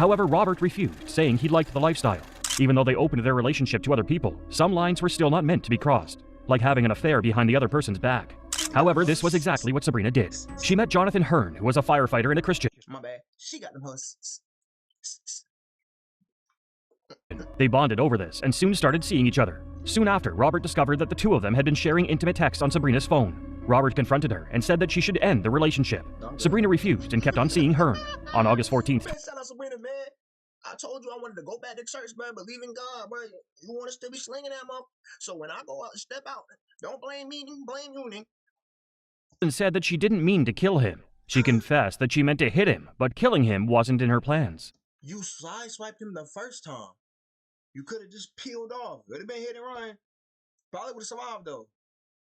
However, Robert refused, saying he liked the lifestyle. Even though they opened their relationship to other people, some lines were still not meant to be crossed, like having an affair behind the other person's back. However, this was exactly what Sabrina did. She met Jonathan Hearn, who was a firefighter and a Christian. My bad. She got them husks. They bonded over this and soon started seeing each other. Soon after, Robert discovered that the two of them had been sharing intimate texts on Sabrina's phone. Robert confronted her and said that she should end the relationship. Sabrina refused and kept on seeing Hearn. On August 14th, Man, shout out Sabrina, man. I told you I wanted to go back to church, man, believe in God, bro. You want to still be slinging that motherfucker. So when I go out and step out, don't blame me, blame you, nigga. and said that she didn't mean to kill him. She confessed that she meant to hit him, but killing him wasn't in her plans. You sideswiped him the first time. You could have just peeled off. Could have been hit and run. Probably would have survived, though.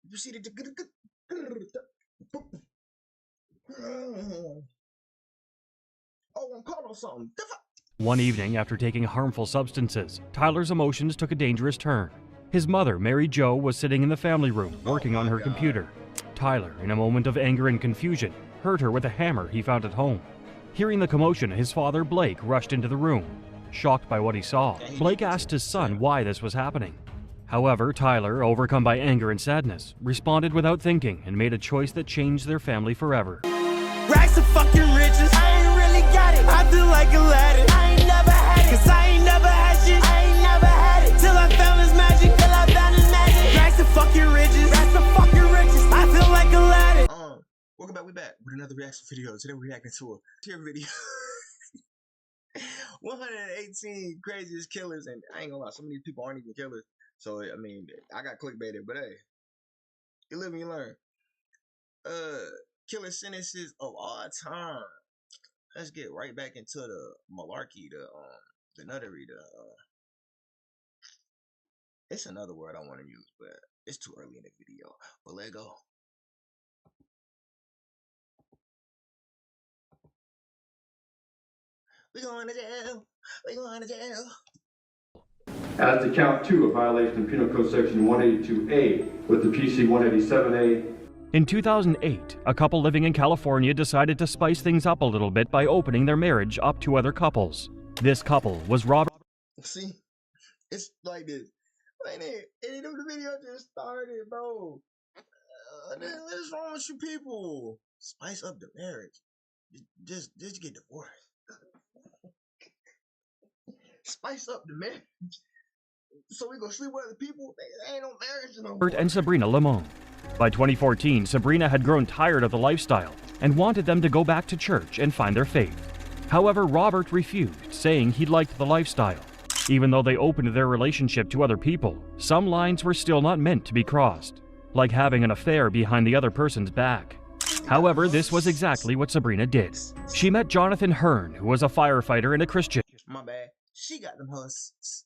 You see the... Oh, I'm caught on something. One evening, after taking harmful substances, Tyler's emotions took a dangerous turn. His mother, Mary Jo, was sitting in the family room, working on her computer. Tyler, in a moment of anger and confusion, hurt her with a hammer he found at home. Hearing the commotion, his father, Blake, rushed into the room. Shocked by what he saw, Blake asked his son why this was happening. However, Tyler, overcome by anger and sadness, responded without thinking and made a choice that changed their family forever. Racks of fucking riches, I ain't really got it. I feel like Aladdin, I ain't never had it. Cause I ain't never had shit, I ain't never had it. Till I found his magic, till I found his magic. Racks of fucking riches, racks of fucking riches. I feel like Aladdin. Welcome back, we back with another reaction video. Today we're reacting to a tier video. 118 craziest killers, and I ain't gonna lie, some of these people aren't even killers. So, I mean, I got clickbaited, but hey, you live and you learn. Killer sentences of all time. Let's get right back into the malarkey, the nuttery, it's another word I want to use, but it's too early in the video. But let go. We going to jail. We going to jail. As to count 2, a violation of Penal Code Section 182A with the PC 187A. In 2008, a couple living in California decided to spice things up a little bit by opening their marriage up to other couples. This couple was Robert. See, it's like this. Like that. And the video just started, bro. What is wrong with you people? Spice up the marriage. Just get divorced. Spice up the marriage. So we gonna sleep with other people? There ain't no marriage no more. And Sabrina Limon. By 2014, Sabrina had grown tired of the lifestyle and wanted them to go back to church and find their faith. However, Robert refused, saying he liked the lifestyle. Even though they opened their relationship to other people, some lines were still not meant to be crossed, like having an affair behind the other person's back. However, this was exactly what Sabrina did. She met Jonathan Hearn, who was a firefighter and a Christian. My bad. She got them husks.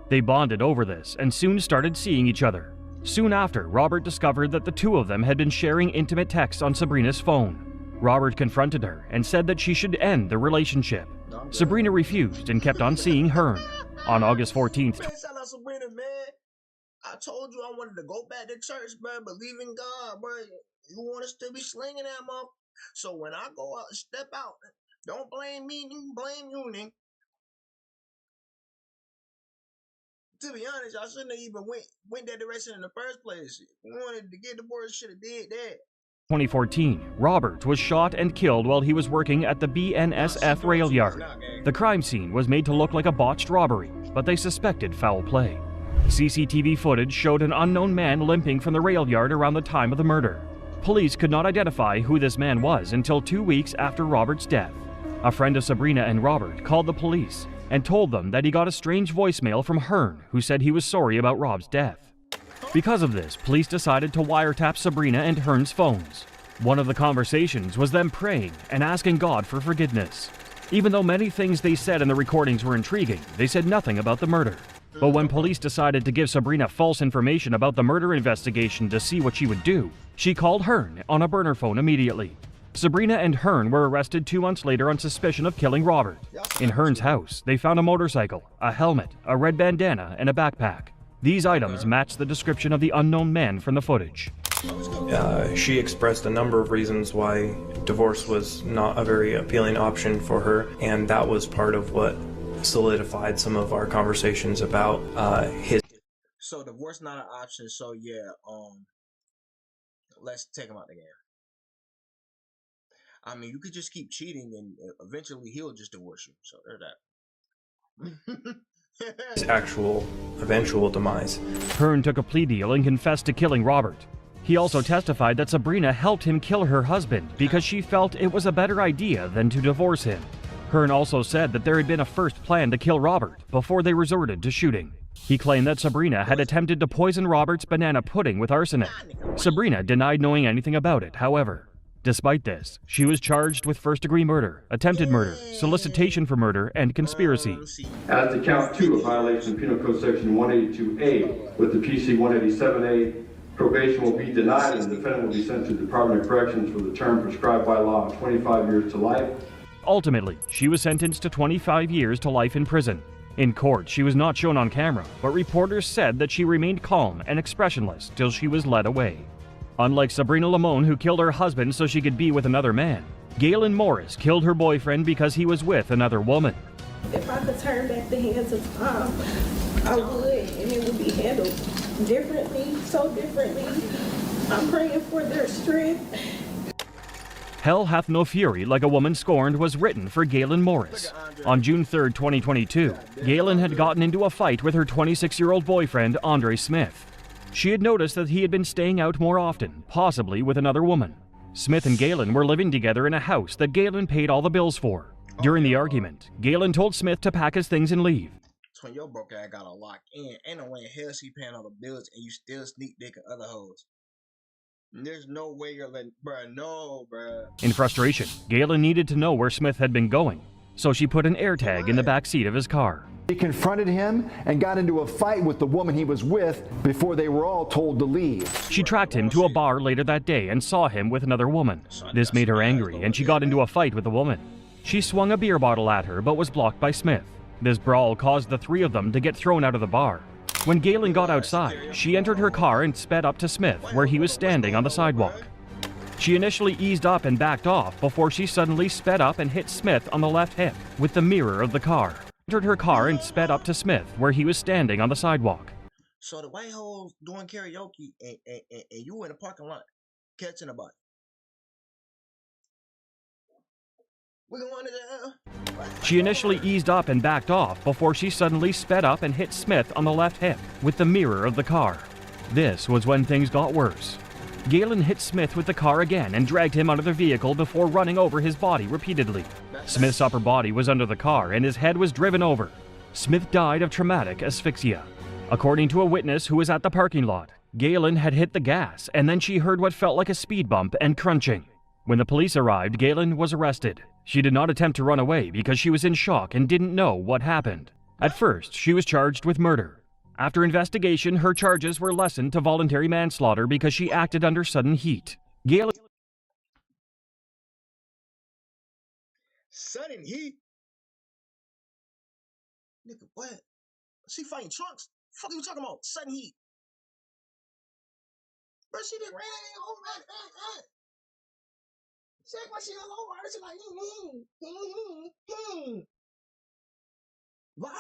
They bonded over this and soon started seeing each other. Soon after, Robert discovered that the two of them had been sharing intimate texts on Sabrina's phone. Robert confronted her and said that she should end the relationship. Sabrina refused and kept on seeing Hearn. On August 14th, Man, shout out Sabrina, man. I told you I wanted to go back to church, man. Believe in God, bro. You want to still be slinging that motherfucker. So when I go out and step out, don't blame me, blame you, nigga. To be honest, I shouldn't have even went that direction in the first place. If you wanted to get divorced, should have did that. 2014, Robert was shot and killed while he was working at the BNSF rail yard. The crime scene was made to look like a botched robbery, but they suspected foul play. CCTV footage showed an unknown man limping from the rail yard around the time of the murder. Police could not identify who this man was until 2 weeks after Robert's death. A friend of Sabrina and Robert called the police and told them that he got a strange voicemail from Hearn, who said he was sorry about Rob's death. Because of this, police decided to wiretap Sabrina and Hearn's phones. One of the conversations was them praying and asking God for forgiveness. Even though many things they said in the recordings were intriguing, they said nothing about the murder. But when police decided to give Sabrina false information about the murder investigation to see what she would do, she called Hearn on a burner phone immediately. Sabrina and Hearn were arrested 2 months later on suspicion of killing Robert. In Hearn's house, they found a motorcycle, a helmet, a red bandana, and a backpack. These items matched the description of the unknown man from the footage. She expressed a number of reasons why divorce was not a very appealing option for her, and that was part of what solidified some of our conversations about his. So divorce not an option. So yeah, let's take him out the game. I mean, you could just keep cheating, and eventually he'll just divorce you. So there's that. His actual eventual demise. Hearn took a plea deal and confessed to killing Robert. He also testified that Sabrina helped him kill her husband because she felt it was a better idea than to divorce him. Hearn also said that there had been a first plan to kill Robert before they resorted to shooting. He claimed that Sabrina had attempted to poison Robert's banana pudding with arsenic. Sabrina denied knowing anything about it, however. Despite this, she was charged with first-degree murder, attempted murder, solicitation for murder, and conspiracy. As to count 2 of violation of Penal Code Section 182A with the PC 187A, probation will be denied and the defendant will be sent to the Department of Corrections for the term prescribed by law of 25 years to life. Ultimately, she was sentenced to 25 years to life in prison. In court, she was not shown on camera, but reporters said that she remained calm and expressionless till she was led away. Unlike Sabrina Lamone, who killed her husband so she could be with another man, Galen Morris killed her boyfriend because he was with another woman. If I could turn back the hands of time, I would, and it would be handled differently, so differently. I'm praying for their strength. Hell Hath No Fury Like a Woman Scorned was written for Galen Morris. On June 3, 2022, Galen had gotten into a fight with her 26-year-old boyfriend, Andre Smith. She had noticed that he had been staying out more often, possibly with another woman. Smith and Galen were living together in a house that Galen paid all the bills for. During the argument, Galen told Smith to pack his things and leave. When your broke ass got a lock in, ain't no way in hell she paying all the bills and you still sneak dick at other hoes. There's no way you're letting, bruh, no, bruh. In frustration, Galen needed to know where Smith had been going, so she put an AirTag in the back seat of his car. He confronted him and got into a fight with the woman he was with before they were all told to leave. She tracked him to a bar later that day and saw him with another woman. This made her angry and she got into a fight with the woman. She swung a beer bottle at her but was blocked by Smith. This brawl caused the three of them to get thrown out of the bar. When Galen got outside, she entered her car and sped up to Smith where he was standing on the sidewalk. She initially eased up and backed off before she suddenly sped up and hit Smith on the left hip with the mirror of the car. Entered her car and sped up to Smith where he was standing on the sidewalk. So the white hoes doing karaoke and you in the parking lot catching a body. We going to jail. She initially eased up and backed off before she suddenly sped up and hit Smith on the left hip with the mirror of the car. This was when things got worse. Galen hit Smith with the car again and dragged him out of the vehicle before running over his body repeatedly. Smith's upper body was under the car and his head was driven over. Smith died of traumatic asphyxia. According to a witness who was at the parking lot, Galen had hit the gas and then she heard what felt like a speed bump and crunching. When the police arrived, Galen was arrested. She did not attempt to run away because she was in shock and didn't know what happened. At first, she was charged with murder. After investigation, her charges were lessened to voluntary manslaughter because she acted under sudden heat. Galen... Sudden heat? Nigga, what? She fighting trunks? Fuck you talking about? Sudden heat? Bro, she did ran over. Check what she done over. She like, Wow.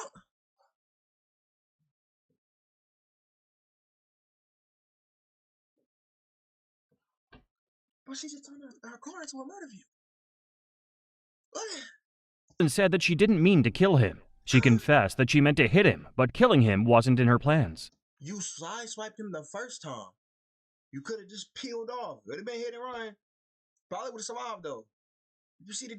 But she just turned her car into a murder view. And said that she didn't mean to kill him. She confessed that she meant to hit him, but killing him wasn't in her plans. You sideswiped him the first time. You could have just peeled off. Would have been hit and run. Probably would have survived though. You see the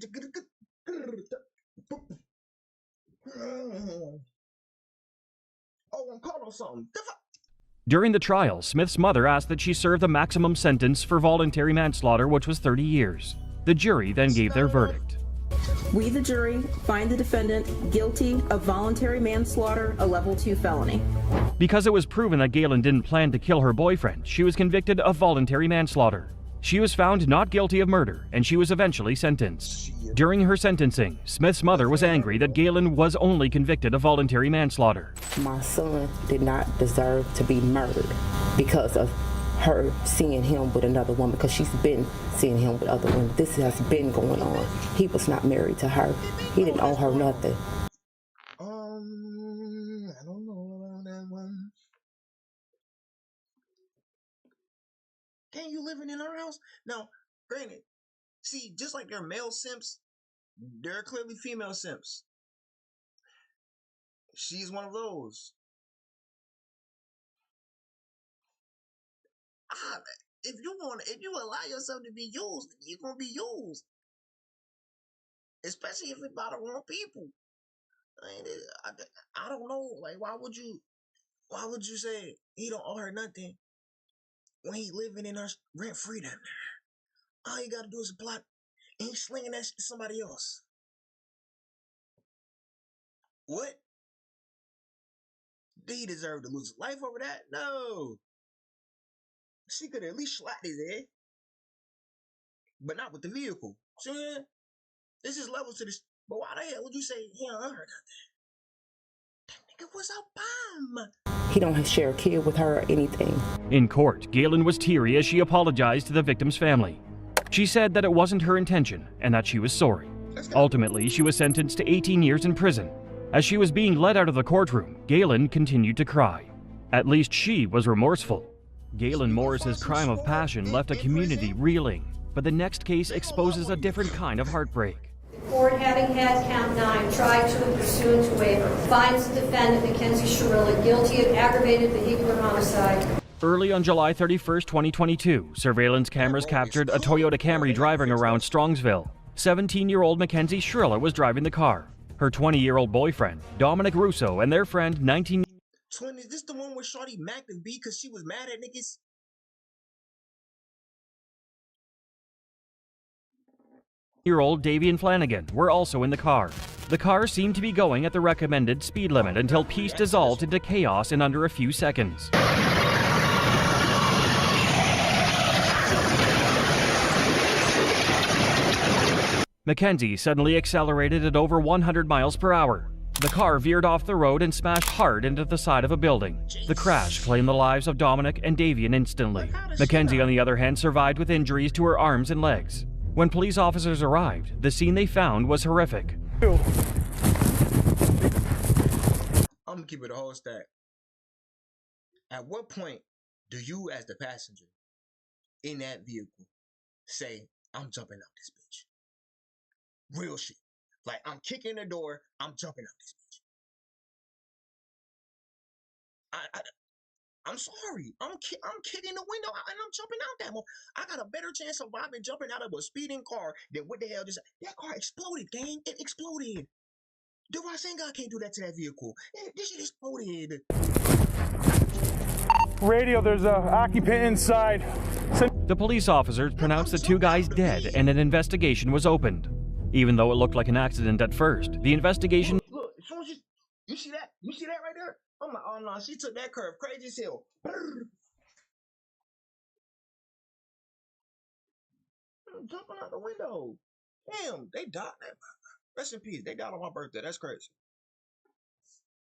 I'm caught on something. During the trial, Smith's mother asked that she serve the maximum sentence for voluntary manslaughter, which was 30 years. The jury then gave their verdict. We, the jury, find the defendant guilty of voluntary manslaughter, a level 2 felony. Because it was proven that Galen didn't plan to kill her boyfriend, she was convicted of voluntary manslaughter. She was found not guilty of murder, and she was eventually sentenced. During her sentencing, Smith's mother was angry that Galen was only convicted of voluntary manslaughter. My son did not deserve to be murdered because of her seeing him with another woman, because she's been seeing him with other women. This has been going on. He was not married to her. He didn't owe her nothing. I don't know about that one. Can you living in her house? Now, granted, see, just like there are male simps, there are clearly female simps. She's one of those. If you allow yourself to be used, you're gonna be used. Especially if it's by the wrong people. I don't know. Like, why would you say he don't owe her nothing when he living in her rent free down there? All you gotta do is apply, and he's slinging that shit to somebody else. What? Did he deserve to lose his life over that? No. She could at least slap his head, but not with the vehicle. See, this is levels to this. But why the hell would you say he don't owe her nothing? That nigga was a bum. He don't share a kid with her or anything. In court, Galen was teary as she apologized to the victim's family. She said that it wasn't her intention and that she was sorry. Ultimately, she was sentenced to 18 years in prison. As she was being led out of the courtroom, Galen continued to cry. At least she was remorseful. Galen Morris's crime of passion left a community reeling, but the next case exposes a different kind of heartbreak. The court, having had count 9, tried to and pursuant to waiver, finds the defendant, Mackenzie Shirilla, guilty of aggravated vehicular homicide. Early on July 31st, 2022, surveillance cameras captured a Toyota Camry driving around Strongsville. 17-year-old Mackenzie Shirilla was driving the car. Her 20-year-old boyfriend, Dominic Russo, and their friend, 19- Twin, is this the one where Shorty Mac and B because she was mad at niggas? Year-old Davian Flanagan were also in the car. The car seemed to be going at the recommended speed limit until peace dissolved into chaos in under a few seconds. Mackenzie suddenly accelerated at over 100 miles per hour. The car veered off the road and smashed hard into the side of a building. The crash claimed the lives of Dominic and Davian instantly. Mackenzie, on the other hand, survived with injuries to her arms and legs. When police officers arrived, the scene they found was horrific. I'm gonna keep it a whole stack. At what point do you, as the passenger in that vehicle, say, I'm jumping out this bitch? Real shit. Like, I'm kicking the door, I'm jumping out this bitch. I'm sorry. I'm kicking the window and I'm jumping out that one. I got a better chance of surviving jumping out of a speeding car than what the hell just... That car exploded, gang. It exploded. The God can't do that to that vehicle. This shit exploded. Radio, there's an occupant inside. The police officers pronounced the two guys dead and an investigation was opened. Even though it looked like an accident at first, the investigation... Look, as soon as you see that? You see that right there? I'm like, oh no, she took that curve crazy as hell. Jumping out the window. Damn, they died. Rest in peace. They died on my birthday. That's crazy.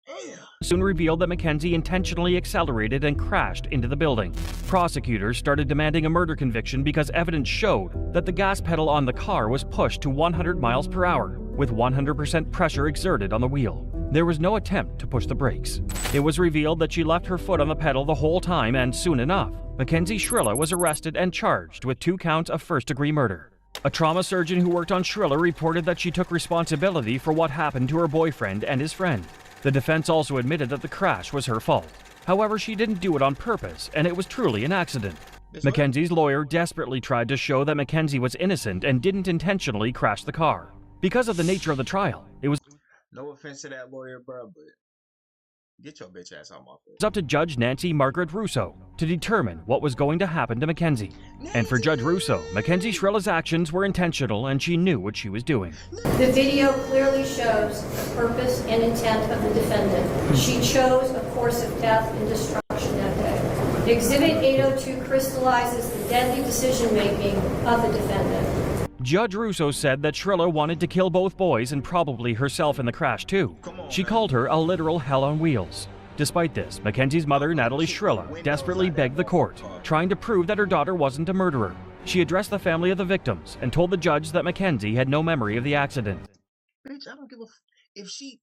Damn. Soon revealed that Mackenzie intentionally accelerated and crashed into the building. Prosecutors started demanding a murder conviction because evidence showed that the gas pedal on the car was pushed to 100 miles per hour, with 100% pressure exerted on the wheel. There was no attempt to push the brakes. It was revealed that she left her foot on the pedal the whole time, and soon enough, Mackenzie Shirilla was arrested and charged with 2 counts of first-degree murder. A trauma surgeon who worked on Shirilla reported that she took responsibility for what happened to her boyfriend and his friend. The defense also admitted that the crash was her fault. However, she didn't do it on purpose, and it was truly an accident. Mackenzie's lawyer desperately tried to show that Mackenzie was innocent and didn't intentionally crash the car. Because of the nature of the trial, it was... No offense to that lawyer, bro, but get your bitch ass on my face. It's up to Judge Nancy Margaret Russo to determine what was going to happen to Mackenzie. And for Judge Russo, Mackenzie Shrilla's actions were intentional and she knew what she was doing. The video clearly shows the purpose and intent of the defendant. She chose a course of death and destruction that day. Exhibit 802 crystallizes the deadly decision-making of the defendant. Judge Russo said that Shirilla wanted to kill both boys and probably herself in the crash too. She called her a literal hell on wheels. Despite this, Mackenzie's mother, Natalie Shrilla, desperately begged the court, trying to prove that her daughter wasn't a murderer. She addressed the family of the victims and told the judge that Mackenzie had no memory of the accident. Bitch, I don't give a if she.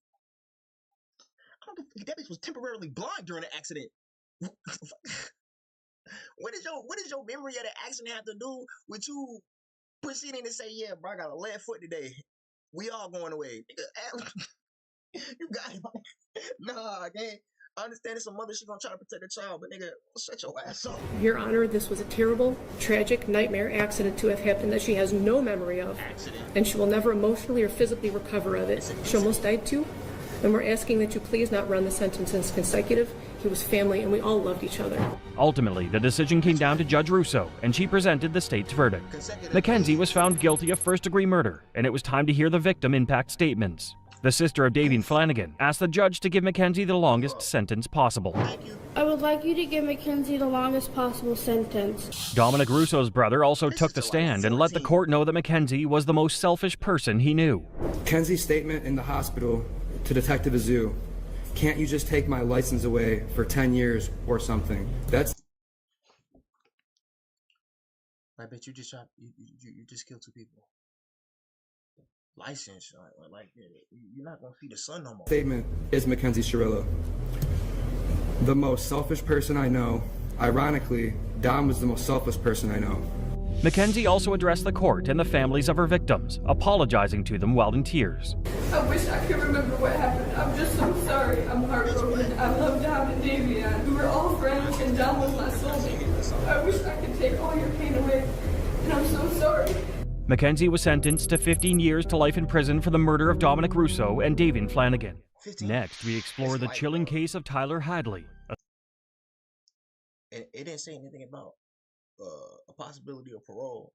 I don't give if that bitch was temporarily blind during the accident. What is your memory of the accident have to do with you proceeding to say, yeah, bro, I got a lead foot today. We all going away. You got it. Nah, gang. I understand it's a mother, she gonna try to protect her child, but nigga, shut your ass up. Your Honor, this was a terrible, tragic nightmare accident to have happened that she has no memory of. And she will never emotionally or physically recover of it. She almost died too. And we're asking that you please not run the sentence as consecutive. He was family and we all loved each other. Ultimately, the decision came down to Judge Russo, and she presented the state's verdict. Mackenzie was found guilty of first-degree murder, and it was time to hear the victim impact statements. The sister of Davian Flanagan asked the judge to give Mackenzie the longest sentence possible. I would like you to give Mackenzie the longest possible sentence. Dominic Russo's brother also took the stand and let the court know that Mackenzie was the most selfish person he knew. Mackenzie's statement in the hospital to Detective Azu, can't you just take my license away for 10 years or something? That's... I bet you just shot, you just killed 2 people. License, like you're not gonna feed the son no more. Statement is Mackenzie Shrilla, the most selfish person I know. Ironically, Dom was the most selfless person I know. Mackenzie also addressed the court and the families of her victims, apologizing to them while in tears. I wish I could remember what happened. I'm just so sorry. I'm heartbroken. I love Dom and Davian. We were all friends and Dom was my soulmate. I wish I could take all your pain away, and I'm so sorry. Mackenzie was sentenced to 15 years to life in prison for the murder of Dominic Russo and Davian Flanagan. Next, we explore the chilling case of Tyler Hadley. It didn't say anything about a possibility of parole.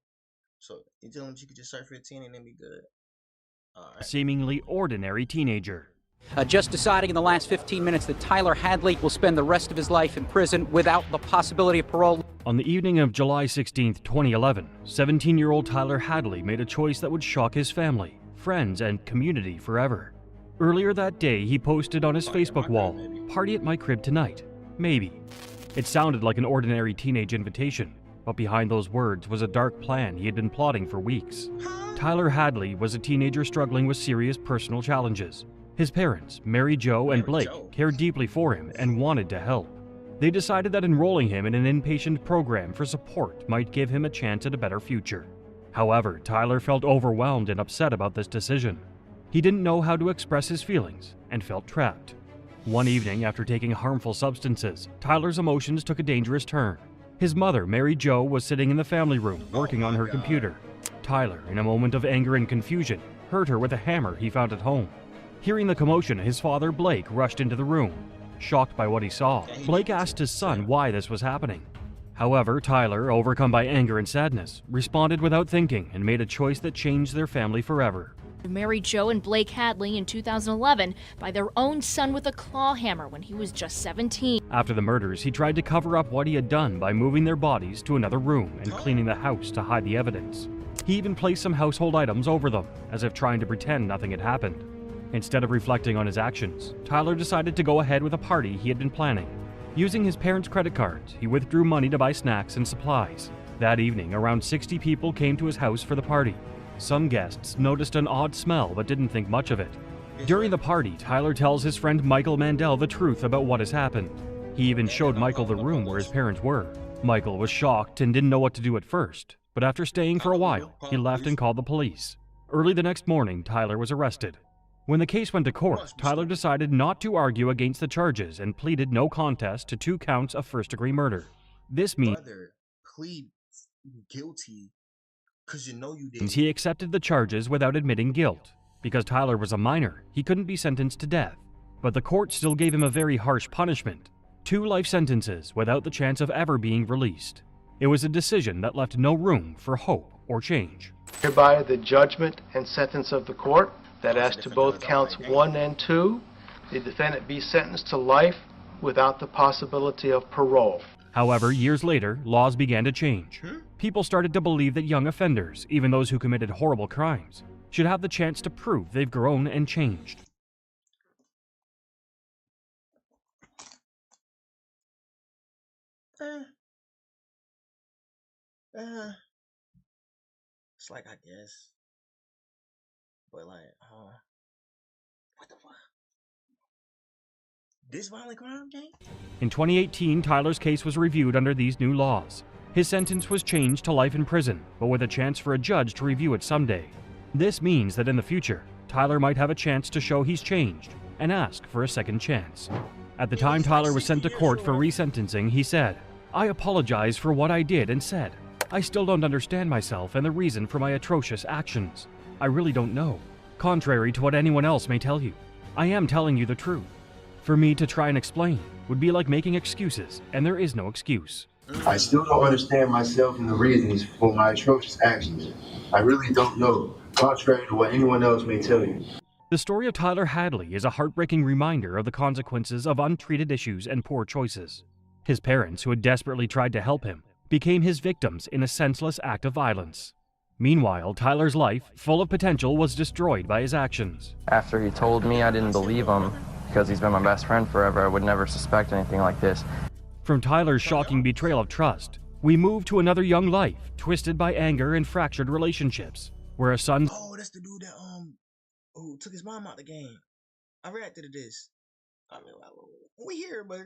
So you tell him she could just serve 15 and then be good. A seemingly ordinary teenager. Just deciding in the last 15 minutes that Tyler Hadley will spend the rest of his life in prison without the possibility of parole. On the evening of July 16, 2011, 17-year-old Tyler Hadley made a choice that would shock his family, friends, and community forever. Earlier that day, he posted on his Facebook wall, "Party at my crib tonight. Maybe." It sounded like an ordinary teenage invitation, but behind those words was a dark plan he had been plotting for weeks. Tyler Hadley was a teenager struggling with serious personal challenges. His parents, Mary Jo and Blake, cared deeply for him and wanted to help. They decided that enrolling him in an inpatient program for support might give him a chance at a better future. However, Tyler felt overwhelmed and upset about this decision. He didn't know how to express his feelings and felt trapped. One evening, after taking harmful substances, Tyler's emotions took a dangerous turn. His mother, Mary Jo, was sitting in the family room working on her computer. Tyler, in a moment of anger and confusion, hurt her with a hammer he found at home. Hearing the commotion, his father, Blake, rushed into the room. Shocked by what he saw, Blake asked his son why this was happening. However, Tyler, overcome by anger and sadness, responded without thinking and made a choice that changed their family forever. Mary Jo and Blake Hadley in 2011 by their own son with a claw hammer when he was just 17. After the murders, he tried to cover up what he had done by moving their bodies to another room and cleaning the house to hide the evidence. He even placed some household items over them, as if trying to pretend nothing had happened. Instead of reflecting on his actions, Tyler decided to go ahead with a party he had been planning. Using his parents' credit cards, he withdrew money to buy snacks and supplies. That evening, around 60 people came to his house for the party. Some guests noticed an odd smell but didn't think much of it. During the party, Tyler tells his friend Michael Mandel the truth about what has happened. He even showed Michael the room where his parents were. Michael was shocked and didn't know what to do at first, but after staying for a while, he left and called the police. Early the next morning, Tyler was arrested. When the case went to court, Tyler decided not to argue against the charges and pleaded no contest to 2 counts of first-degree murder. This means plead guilty because you know you did. He accepted the charges without admitting guilt. Because Tyler was a minor, he couldn't be sentenced to death. But the court still gave him a very harsh punishment: 2 life sentences without the chance of ever being released. It was a decision that left no room for hope or change. Hereby the judgment and sentence of the court that as to both counts 1 and 2, the defendant be sentenced to life without the possibility of parole. However, years later, laws began to change. People started to believe that young offenders, even those who committed horrible crimes, should have the chance to prove they've grown and changed. It's like, I guess. But like, what the fuck? This violent crime gang? In 2018, Tyler's case was reviewed under these new laws. His sentence was changed to life in prison, but with a chance for a judge to review it someday. This means that in the future, Tyler might have a chance to show he's changed and ask for a second chance. At the time Tyler was sent to court for resentencing, he said, "I apologize for what I did and said. I still don't understand myself and the reason for my atrocious actions. I really don't know. Contrary to what anyone else may tell you, I am telling you the truth. For me to try and explain would be like making excuses, and there is no excuse." I still don't understand myself and the reasons for my atrocious actions. I really don't know, contrary to what anyone else may tell you. The story of Tyler Hadley is a heartbreaking reminder of the consequences of untreated issues and poor choices. His parents, who had desperately tried to help him, became his victims in a senseless act of violence. Meanwhile, Tyler's life, full of potential, was destroyed by his actions. After he told me, I didn't believe him because he's been my best friend forever. I would never suspect anything like this. From Tyler's shocking betrayal of trust, we move to another young life, twisted by anger and fractured relationships, where a son... Oh, that's the dude that, who took his mom out the game. I reacted to this. I mean, we here, but...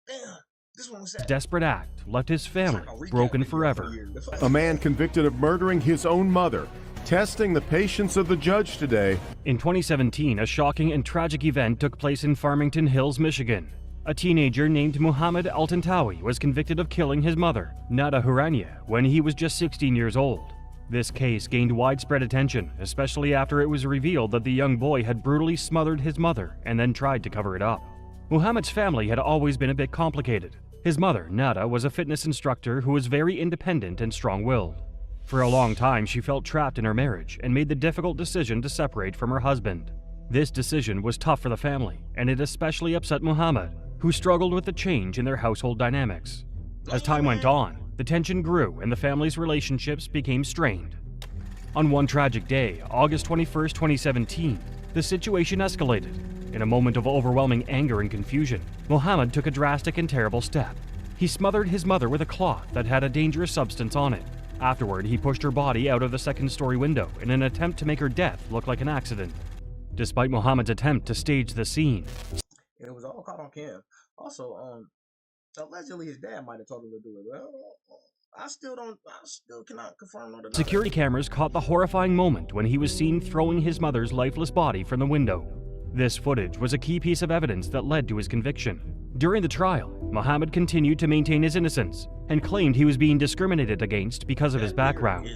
damn. This one was sad. Desperate act left his family broken forever. A man convicted of murdering his own mother, testing the patience of the judge today. In 2017, a shocking and tragic event took place in Farmington Hills, Michigan. A teenager named Muhammad Al-Tantawi was convicted of killing his mother, Nada Hurania, when he was just 16 years old. This case gained widespread attention, especially after it was revealed that the young boy had brutally smothered his mother and then tried to cover it up. Muhammad's family had always been a bit complicated. His mother, Nada, was a fitness instructor who was very independent and strong-willed. For a long time, she felt trapped in her marriage and made the difficult decision to separate from her husband. This decision was tough for the family, and it especially upset Muhammad, who struggled with the change in their household dynamics. As time went on, the tension grew and the family's relationships became strained. On one tragic day, August 21, 2017, the situation escalated. In a moment of overwhelming anger and confusion, Muhammad took a drastic and terrible step. He smothered his mother with a cloth that had a dangerous substance on it. Afterward, he pushed her body out of the second-story window in an attempt to make her death look like an accident. Despite Muhammad's attempt to stage the scene, it was all caught on cam. Also, allegedly his dad might have told him to do it. Well, I still cannot confirm or deny. Security cameras caught the horrifying moment when he was seen throwing his mother's lifeless body from the window. This footage was a key piece of evidence that led to his conviction. During the trial, Muhammad continued to maintain his innocence and claimed he was being discriminated against because of his background.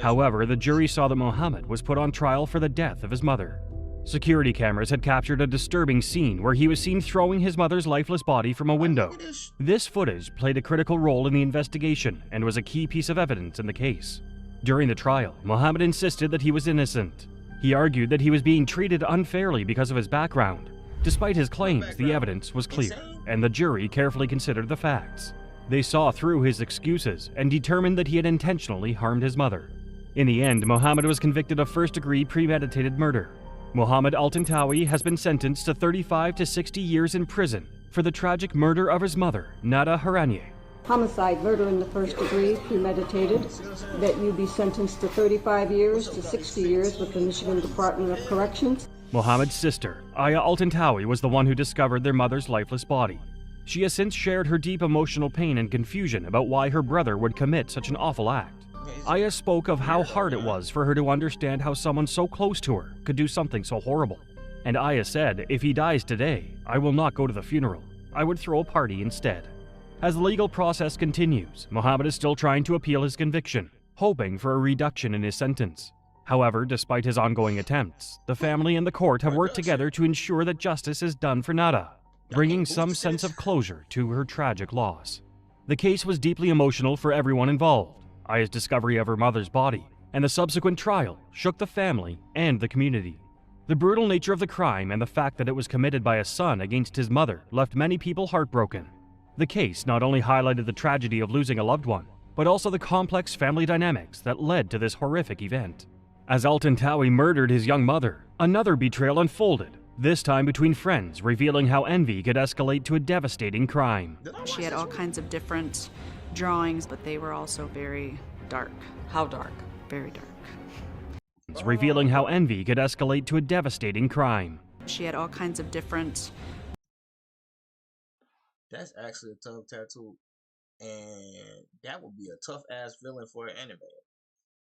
However, the jury saw that Muhammad was put on trial for the death of his mother. Security cameras had captured a disturbing scene where he was seen throwing his mother's lifeless body from a window. This footage played a critical role in the investigation and was a key piece of evidence in the case. During the trial, Muhammad insisted that he was innocent. He argued that he was being treated unfairly because of his background. Despite his claims, the evidence was clear, and the jury carefully considered the facts. They saw through his excuses and determined that he had intentionally harmed his mother. In the end, Muhammad was convicted of first-degree premeditated murder. Muhammad Al-Tantawi has been sentenced to 35 to 60 years in prison for the tragic murder of his mother, Nada Hurania. Homicide, murder in the first degree, premeditated, that you be sentenced to 35 years to 60 years with the Michigan Department of Corrections. Muhammad's sister, Aya Al-Tantawi, was the one who discovered their mother's lifeless body. She has since shared her deep emotional pain and confusion about why her brother would commit such an awful act. Aya spoke of how hard it was for her to understand how someone so close to her could do something so horrible. And Aya said, "If he dies today, I will not go to the funeral. I would throw a party instead." As the legal process continues, Muhammad is still trying to appeal his conviction, hoping for a reduction in his sentence. However, despite his ongoing attempts, the family and the court have worked together to ensure that justice is done for Nada, bringing some sense of closure to her tragic loss. The case was deeply emotional for everyone involved. Aya's discovery of her mother's body and the subsequent trial shook the family and the community. The brutal nature of the crime and the fact that it was committed by a son against his mother left many people heartbroken. The case not only highlighted the tragedy of losing a loved one, but also the complex family dynamics that led to this horrific event. As Al-Tantawi murdered his young mother, another betrayal unfolded this time between friends, revealing how envy could escalate to a devastating crime. She had all kinds of different drawings, but they were also very dark. How dark? Very dark. Revealing how envy could escalate to a devastating crime. She had all kinds of different... That's actually a tough tattoo. And that would be a tough ass feeling for an anime.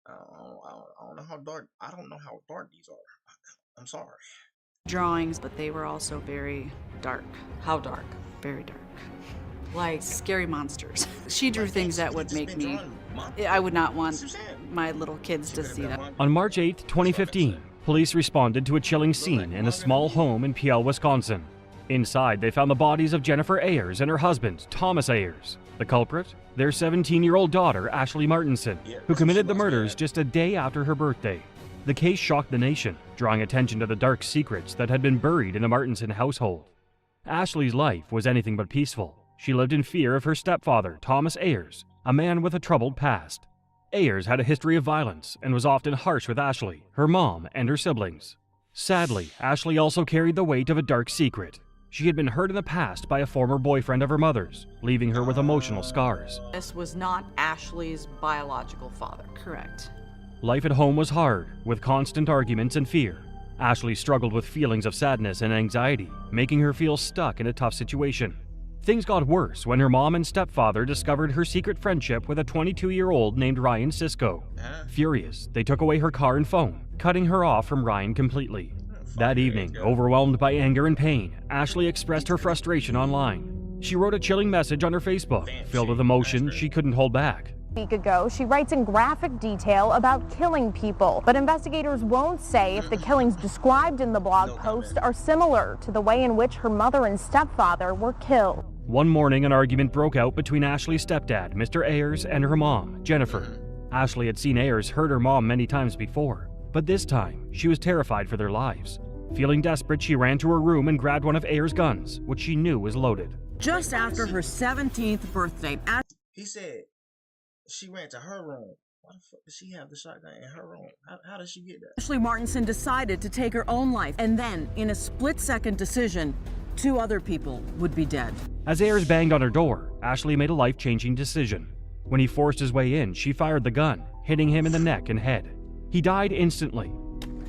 I don't know how dark. I don't know how dark these are. I'm sorry. drawings, but they were also very dark. How dark? Very dark. Like scary monsters. She drew things that would make me... I would not want my little kids to see that. On March 8, 2015, police responded to a chilling scene in a small home in Peel, Wisconsin. Inside, they found the bodies of Jennifer Ayers and her husband, Thomas Ayers. The culprit? Their 17-year-old daughter, Ashley Martinson, who committed the murders just a day after her birthday. The case shocked the nation, drawing attention to the dark secrets that had been buried in the Martinson household. Ashley's life was anything but peaceful. She lived in fear of her stepfather, Thomas Ayers, a man with a troubled past. Ayers had a history of violence and was often harsh with Ashley, her mom, and her siblings. Sadly, Ashley also carried the weight of a dark secret. She had been hurt in the past by a former boyfriend of her mother's, leaving her with emotional scars. This was not Ashley's biological father. Correct. Life at home was hard, with constant arguments and fear. Ashley struggled with feelings of sadness and anxiety, making her feel stuck in a tough situation. Things got worse when her mom and stepfather discovered her secret friendship with a 22-year-old named Ryan Sisko. Furious, they took away her car and phone, cutting her off from Ryan completely. That evening, overwhelmed by anger and pain, Ashley expressed her frustration online. She wrote a chilling message on her Facebook, filled with emotion she couldn't hold back. A week ago, she writes in graphic detail about killing people, but investigators won't say if the killings described in the blog post are similar to the way in which her mother and stepfather were killed. One morning, an argument broke out between Ashley's stepdad, Mr. Ayers, and her mom, Jennifer. Ashley had seen Ayers hurt her mom many times before, but this time, she was terrified for their lives. Feeling desperate, she ran to her room and grabbed one of Ayers' guns, which she knew was loaded. Just after her 17th birthday, He said she ran to her room. Why the fuck does she have the shotgun in her room? How did she get that? Ashley Martinson decided to take her own life, and then, in a split-second decision, 2 other people would be dead. As Ayers banged on her door, Ashley made a life-changing decision. When he forced his way in, she fired the gun, hitting him in the neck and head. He died instantly.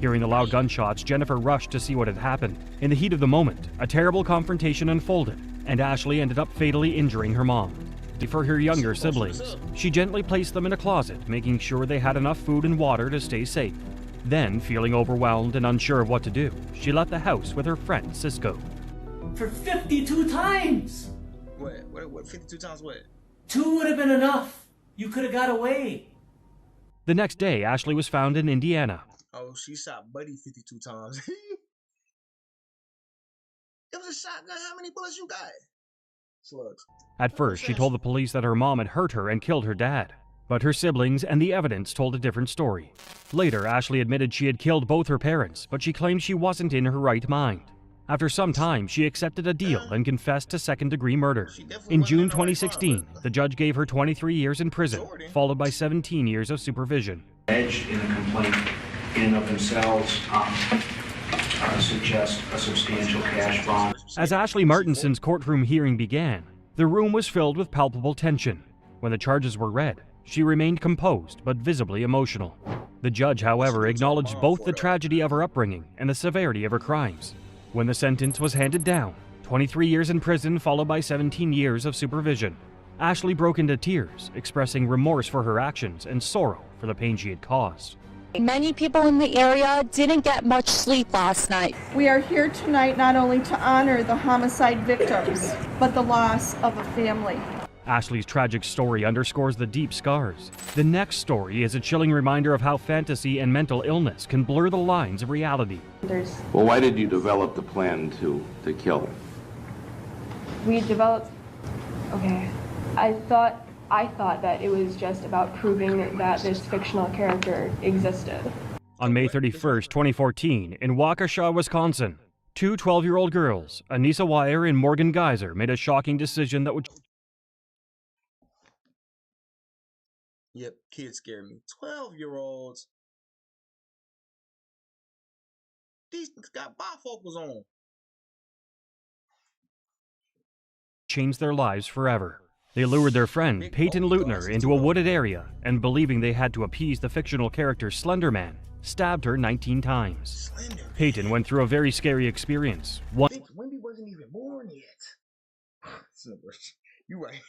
Hearing the loud gunshots, Jennifer rushed to see what had happened. In the heat of the moment, a terrible confrontation unfolded, and Ashley ended up fatally injuring her mom. For her younger siblings, she gently placed them in a closet, making sure they had enough food and water to stay safe. Then, feeling overwhelmed and unsure of what to do, she left the house with her friend Sisko. For 52 times! What, 52 times what? 2 would have been enough. You could have got away. The next day, Ashley was found in Indiana. Oh, she shot Buddy 52 times. It was a shotgun. How many bullets you got? Slugs. At first, she told the police that her mom had hurt her and killed her dad. But her siblings and the evidence told a different story. Later, Ashley admitted she had killed both her parents, but she claimed she wasn't in her right mind. After some time, she accepted a deal and confessed to second-degree murder. In June 2016, the judge gave her 23 years in prison, followed by 17 years of supervision. Edge in a complaint in and of themselves suggest a substantial cash bond. As Ashley Martinson's courtroom hearing began, the room was filled with palpable tension. When the charges were read, she remained composed but visibly emotional. The judge, however, acknowledged both the tragedy of her upbringing and the severity of her crimes. When the sentence was handed down, 23 years in prison followed by 17 years of supervision, Ashley broke into tears, expressing remorse for her actions and sorrow for the pain she had caused. Many people in the area didn't get much sleep last night. We are here tonight not only to honor the homicide victims, but the loss of a family. Ashley's tragic story underscores the deep scars. The next story is a chilling reminder of how fantasy and mental illness can blur the lines of reality. Well, why did you develop the plan to kill her? We developed, okay, I thought that it was just about proving that this fictional character existed. On May 31st, 2014, in Waukesha, Wisconsin, 2 12-year-old girls, Anissa Wire and Morgan Geyser, made a shocking decision that would... Yep, kids scare me. 12-year-olds. These got bifocals on. changed their lives forever. They lured their friend, Peyton Leutner, into a wooded area and, believing they had to appease the fictional character Slender Man, stabbed her 19 times. Peyton went through a very scary experience. Wendy wasn't even born yet. You right.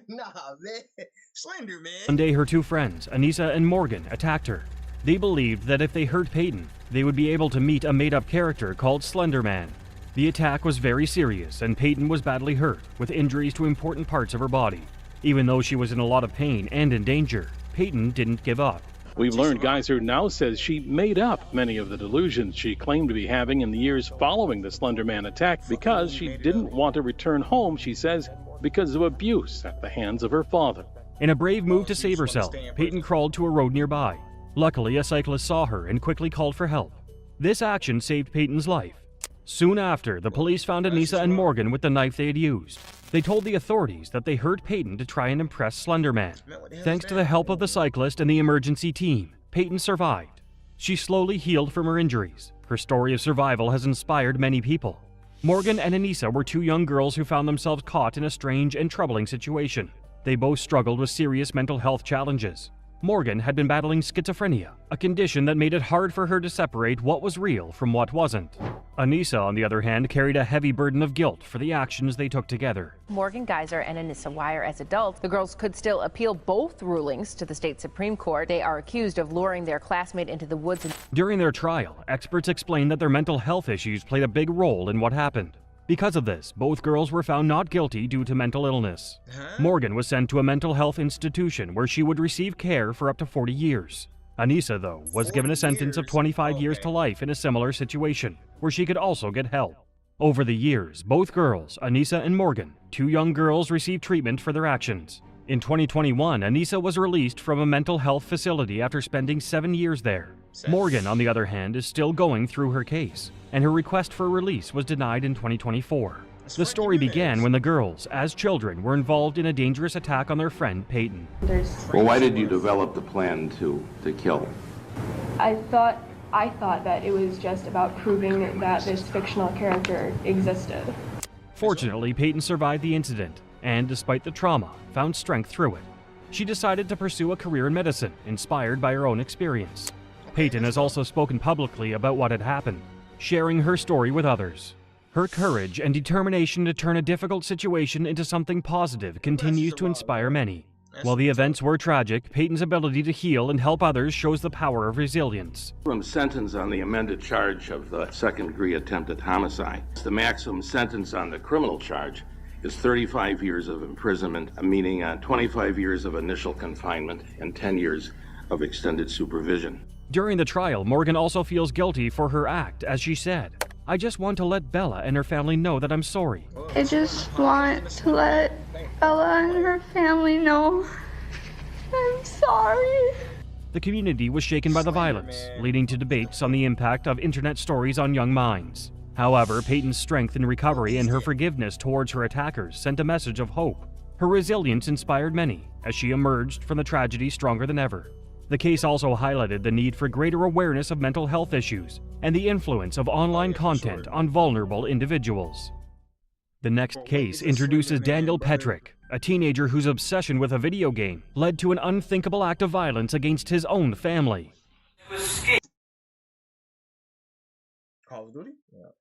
Nah, man. Slender Man. One day, her two friends, Anissa and Morgan, attacked her. They believed that if they hurt Peyton, they would be able to meet a made-up character called Slender Man. The attack was very serious, and Peyton was badly hurt, with injuries to important parts of her body. Even though she was in a lot of pain and in danger, Peyton didn't give up. We've learned Geyser now says she made up many of the delusions she claimed to be having in the years following the Slender Man attack because she didn't want to return home, she says, because of abuse at the hands of her father. In a brave move to save herself, Peyton crawled to a road nearby. Luckily, a cyclist saw her and quickly called for help. This action saved Peyton's life. Soon after, the police found Anissa and Morgan with the knife they had used. They told the authorities that they hurt Peyton to try and impress Slender Man. Thanks to the help of the cyclist and the emergency team, Peyton survived. She slowly healed from her injuries. Her story of survival has inspired many people. Morgan and Anissa were two young girls who found themselves caught in a strange and troubling situation. They both struggled with serious mental health challenges. Morgan had been battling schizophrenia, a condition that made it hard for her to separate what was real from what wasn't. Anissa, on the other hand, carried a heavy burden of guilt for the actions they took together. Morgan Geyser and Anissa Weier as adults. The girls could still appeal both rulings to the state Supreme Court. They are accused of luring their classmate into the woods. During their trial, experts explained that their mental health issues played a big role in what happened. Because of this, both girls were found not guilty due to mental illness. Morgan was sent to a mental health institution where she would receive care for up to 40 years. Anissa, though, was given a sentence of 25 years to life in a similar situation, where she could also get help. Over the years, both girls, Anissa and Morgan, two young girls, received treatment for their actions. In 2021, Anissa was released from a mental health facility after spending 7 years there. Morgan, on the other hand, is still going through her case, and her request for release was denied in 2024. The story began when the girls, as children, were involved in a dangerous attack on their friend Peyton. Well, why did you develop the plan to kill? I thought that it was just about proving that this fictional character existed. Fortunately, Peyton survived the incident, and despite the trauma, found strength through it. She decided to pursue a career in medicine, inspired by her own experience. Peyton has also spoken publicly about what had happened, sharing her story with others. Her courage and determination to turn a difficult situation into something positive continues to inspire many. While the events were tragic, Peyton's ability to heal and help others shows the power of resilience. Maximum sentence on the amended charge of the second-degree attempted homicide. The maximum sentence on the criminal charge is 35 years of imprisonment, meaning 25 years of initial confinement and 10 years of extended supervision. During the trial, Morgan also feels guilty for her act, as she said, "I just want to let Bella and her family know that I'm sorry." I just want to let Bella and her family know I'm sorry. The community was shaken by the violence, leading to debates on the impact of internet stories on young minds. However, Peyton's strength in recovery and her forgiveness towards her attackers sent a message of hope. Her resilience inspired many, as she emerged from the tragedy stronger than ever. The case also highlighted the need for greater awareness of mental health issues and the influence of online content on vulnerable individuals. The next case introduces Daniel Petrick, a teenager whose obsession with a video game led to an unthinkable act of violence against his own family. Call of Duty? Yeah.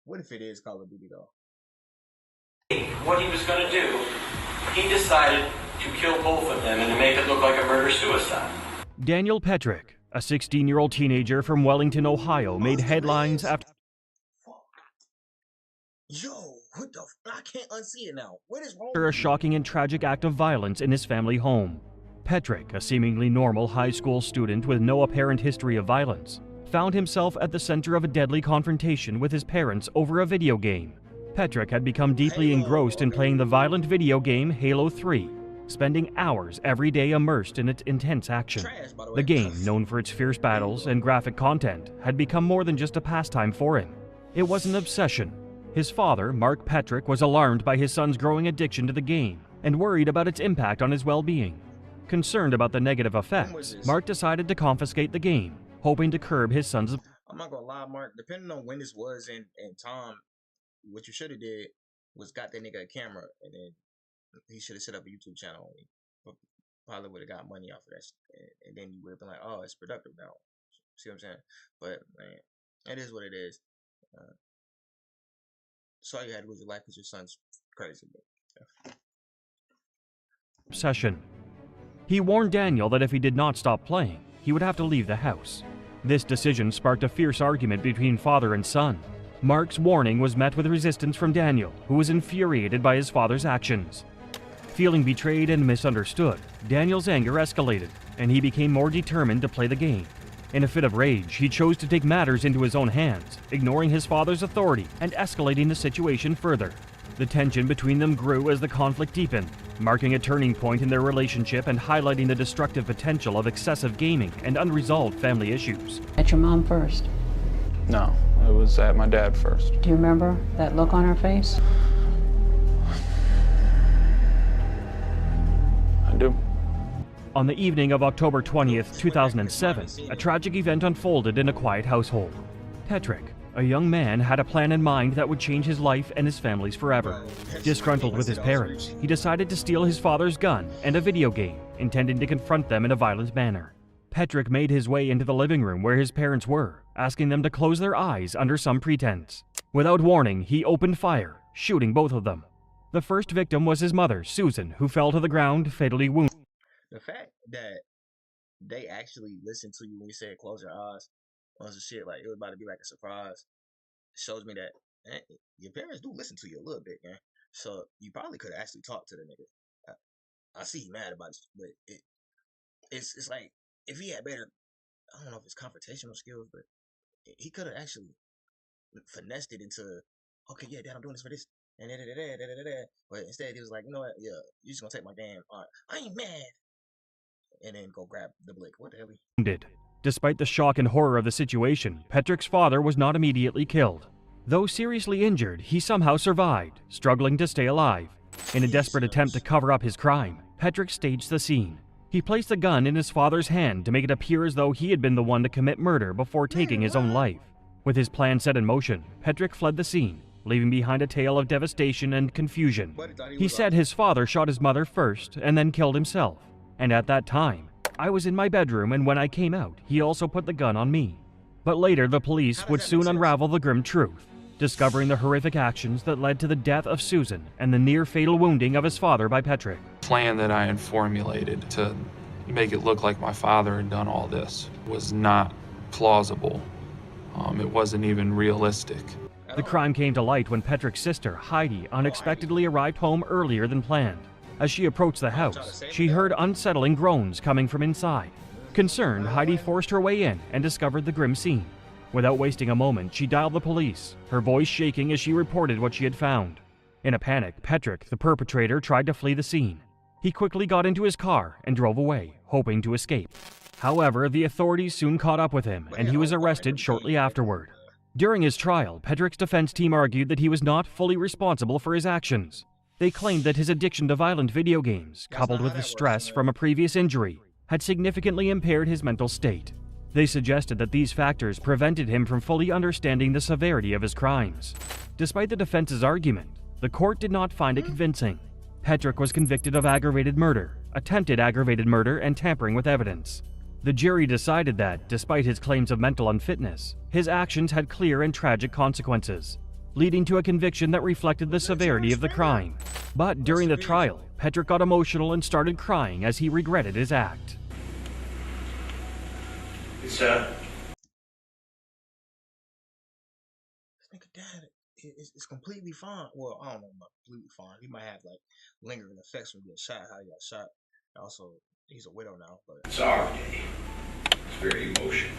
What if it is Call of Duty, though? What he was going to do, he decided to kill both of them and to make it look like a murder-suicide. Daniel Petrick, a 16-year-old teenager from Wellington, Ohio, made headlines after What the I can't unsee it now. What is wrong? a shocking and tragic act of violence in his family home. Petrick, a seemingly normal high school student with no apparent history of violence, found himself at the center of a deadly confrontation with his parents over a video game. Petrick had become deeply engrossed in playing the violent video game Halo 3, spending hours every day immersed in its intense action. The game, known for its fierce battles and graphic content, had become more than just a pastime for him. It was an obsession. His father, Mark Petrick, was alarmed by his son's growing addiction to the game and worried about its impact on his well-being. Concerned about the negative effects, Mark decided to confiscate the game, hoping to curb his son's... I'm not gonna lie, Mark, depending on when this was and time, what you should have did, was got that nigga a camera, and then he should have set up a YouTube channel. And probably would have got money off of that, and then you would have been like, oh, it's productive now. See what I'm saying? But man, it is what it is. Sorry you had to lose your life because your son's crazy. But, yeah. Obsession. He warned Daniel that if he did not stop playing, he would have to leave the house. This decision sparked a fierce argument between father and son. Mark's warning was met with resistance from Daniel, who was infuriated by his father's actions. Feeling betrayed and misunderstood, Daniel's anger escalated, and he became more determined to play the game. In a fit of rage, he chose to take matters into his own hands, ignoring his father's authority and escalating the situation further. The tension between them grew as the conflict deepened, marking a turning point in their relationship and highlighting the destructive potential of excessive gaming and unresolved family issues. At your mom first? No, it was at my dad first. Do you remember that look on her face? I do. On the evening of October 20th, 2007, a tragic event unfolded in a quiet household. Petrick, a young man, had a plan in mind that would change his life and his family's forever. Disgruntled with his parents, he decided to steal his father's gun and a video game, intending to confront them in a violent manner. Petrick made his way into the living room where his parents were, asking them to close their eyes under some pretense. Without warning, he opened fire, shooting both of them. The first victim was his mother, Susan, who fell to the ground, fatally wounded. The fact that they actually listened to you when you said close your eyes on some shit like it was about to be like a surprise shows me that man, your parents do listen to you a little bit, man. So you probably could have actually talked to the nigga. I see he mad about it, but it's like if he had better, I don't know if it's confrontational skills, but he could have actually finessed it into, okay, yeah, Dad, I'm doing this for this, and but instead he was like, you know what, yeah, you're just gonna take my damn, I ain't mad. And then go grab the blick. What the hell? Wounded. Despite the shock and horror of the situation, Petrick's father was not immediately killed. Though seriously injured, he somehow survived, struggling to stay alive. In a desperate attempt to cover up his crime, Petrick staged the scene. He placed the gun in his father's hand to make it appear as though he had been the one to commit murder before taking his own life. With his plan set in motion, Petrick fled the scene, leaving behind a tale of devastation and confusion. He said his father shot his mother first and then killed himself. And at that time, I was in my bedroom, and when I came out, he also put the gun on me. But later, the police would soon unravel the grim truth, discovering the horrific actions that led to the death of Susan and the near-fatal wounding of his father by Petrick. The plan that I had formulated to make it look like my father had done all this was not plausible. It wasn't even realistic. The crime came to light when Petrick's sister, Heidi, unexpectedly arrived home earlier than planned. As she approached the house, she heard unsettling groans coming from inside. Concerned, Heidi forced her way in and discovered the grim scene. Without wasting a moment, she dialed the police, her voice shaking as she reported what she had found. In a panic, Petrick, the perpetrator, tried to flee the scene. He quickly got into his car and drove away, hoping to escape. However, the authorities soon caught up with him, and he was arrested shortly afterward. During his trial, Petrick's defense team argued that he was not fully responsible for his actions. They claimed that his addiction to violent video games, coupled with the stress from a previous injury, had significantly impaired his mental state. They suggested that these factors prevented him from fully understanding the severity of his crimes. Despite the defense's argument, the court did not find it convincing. Petrick was convicted of aggravated murder, attempted aggravated murder, and tampering with evidence. The jury decided that, despite his claims of mental unfitness, his actions had clear and tragic consequences, leading to a conviction that reflected the severity of the crime. But during the trial, Petrick got emotional and started crying as he regretted his act. This nigga dad is completely fine. Well, I don't know about completely fine. He might have like lingering effects from getting shot, how he got shot. Also, he's a widow now. But it's our day. It's very emotional.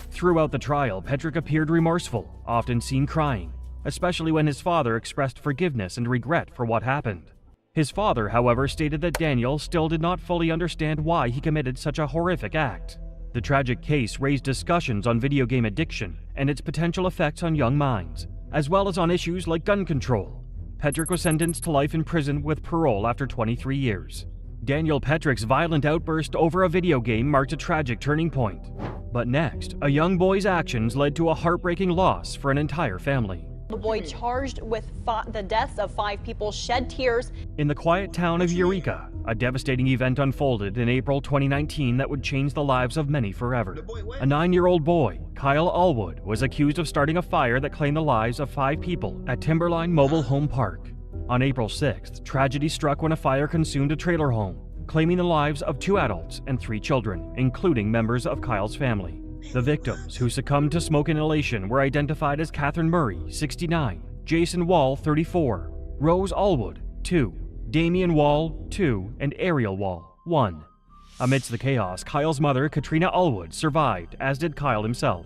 Throughout the trial, Petrick appeared remorseful, often seen crying, especially when his father expressed forgiveness and regret for what happened. His father, however, stated that Daniel still did not fully understand why he committed such a horrific act. The tragic case raised discussions on video game addiction and its potential effects on young minds, as well as on issues like gun control. Petrick was sentenced to life in prison with parole after 23 years. Daniel Petrick's violent outburst over a video game marked a tragic turning point. But next, a young boy's actions led to a heartbreaking loss for an entire family. The boy charged with the deaths of 5 people shed tears. In the quiet town of Eureka, a devastating event unfolded in April 2019 that would change the lives of many forever. A 9-year-old boy, Kyle Allwood, was accused of starting a fire that claimed the lives of 5 people at Timberline Mobile Home Park. On April 6th, tragedy struck when a fire consumed a trailer home, claiming the lives of 2 adults and 3 children, including members of Kyle's family. The victims, who succumbed to smoke inhalation, were identified as Catherine Murray, 69, Jason Wall, 34, Rose Allwood, 2, Damian Wall, 2, and Ariel Wall, 1. Amidst the chaos, Kyle's mother, Katrina Allwood, survived, as did Kyle himself.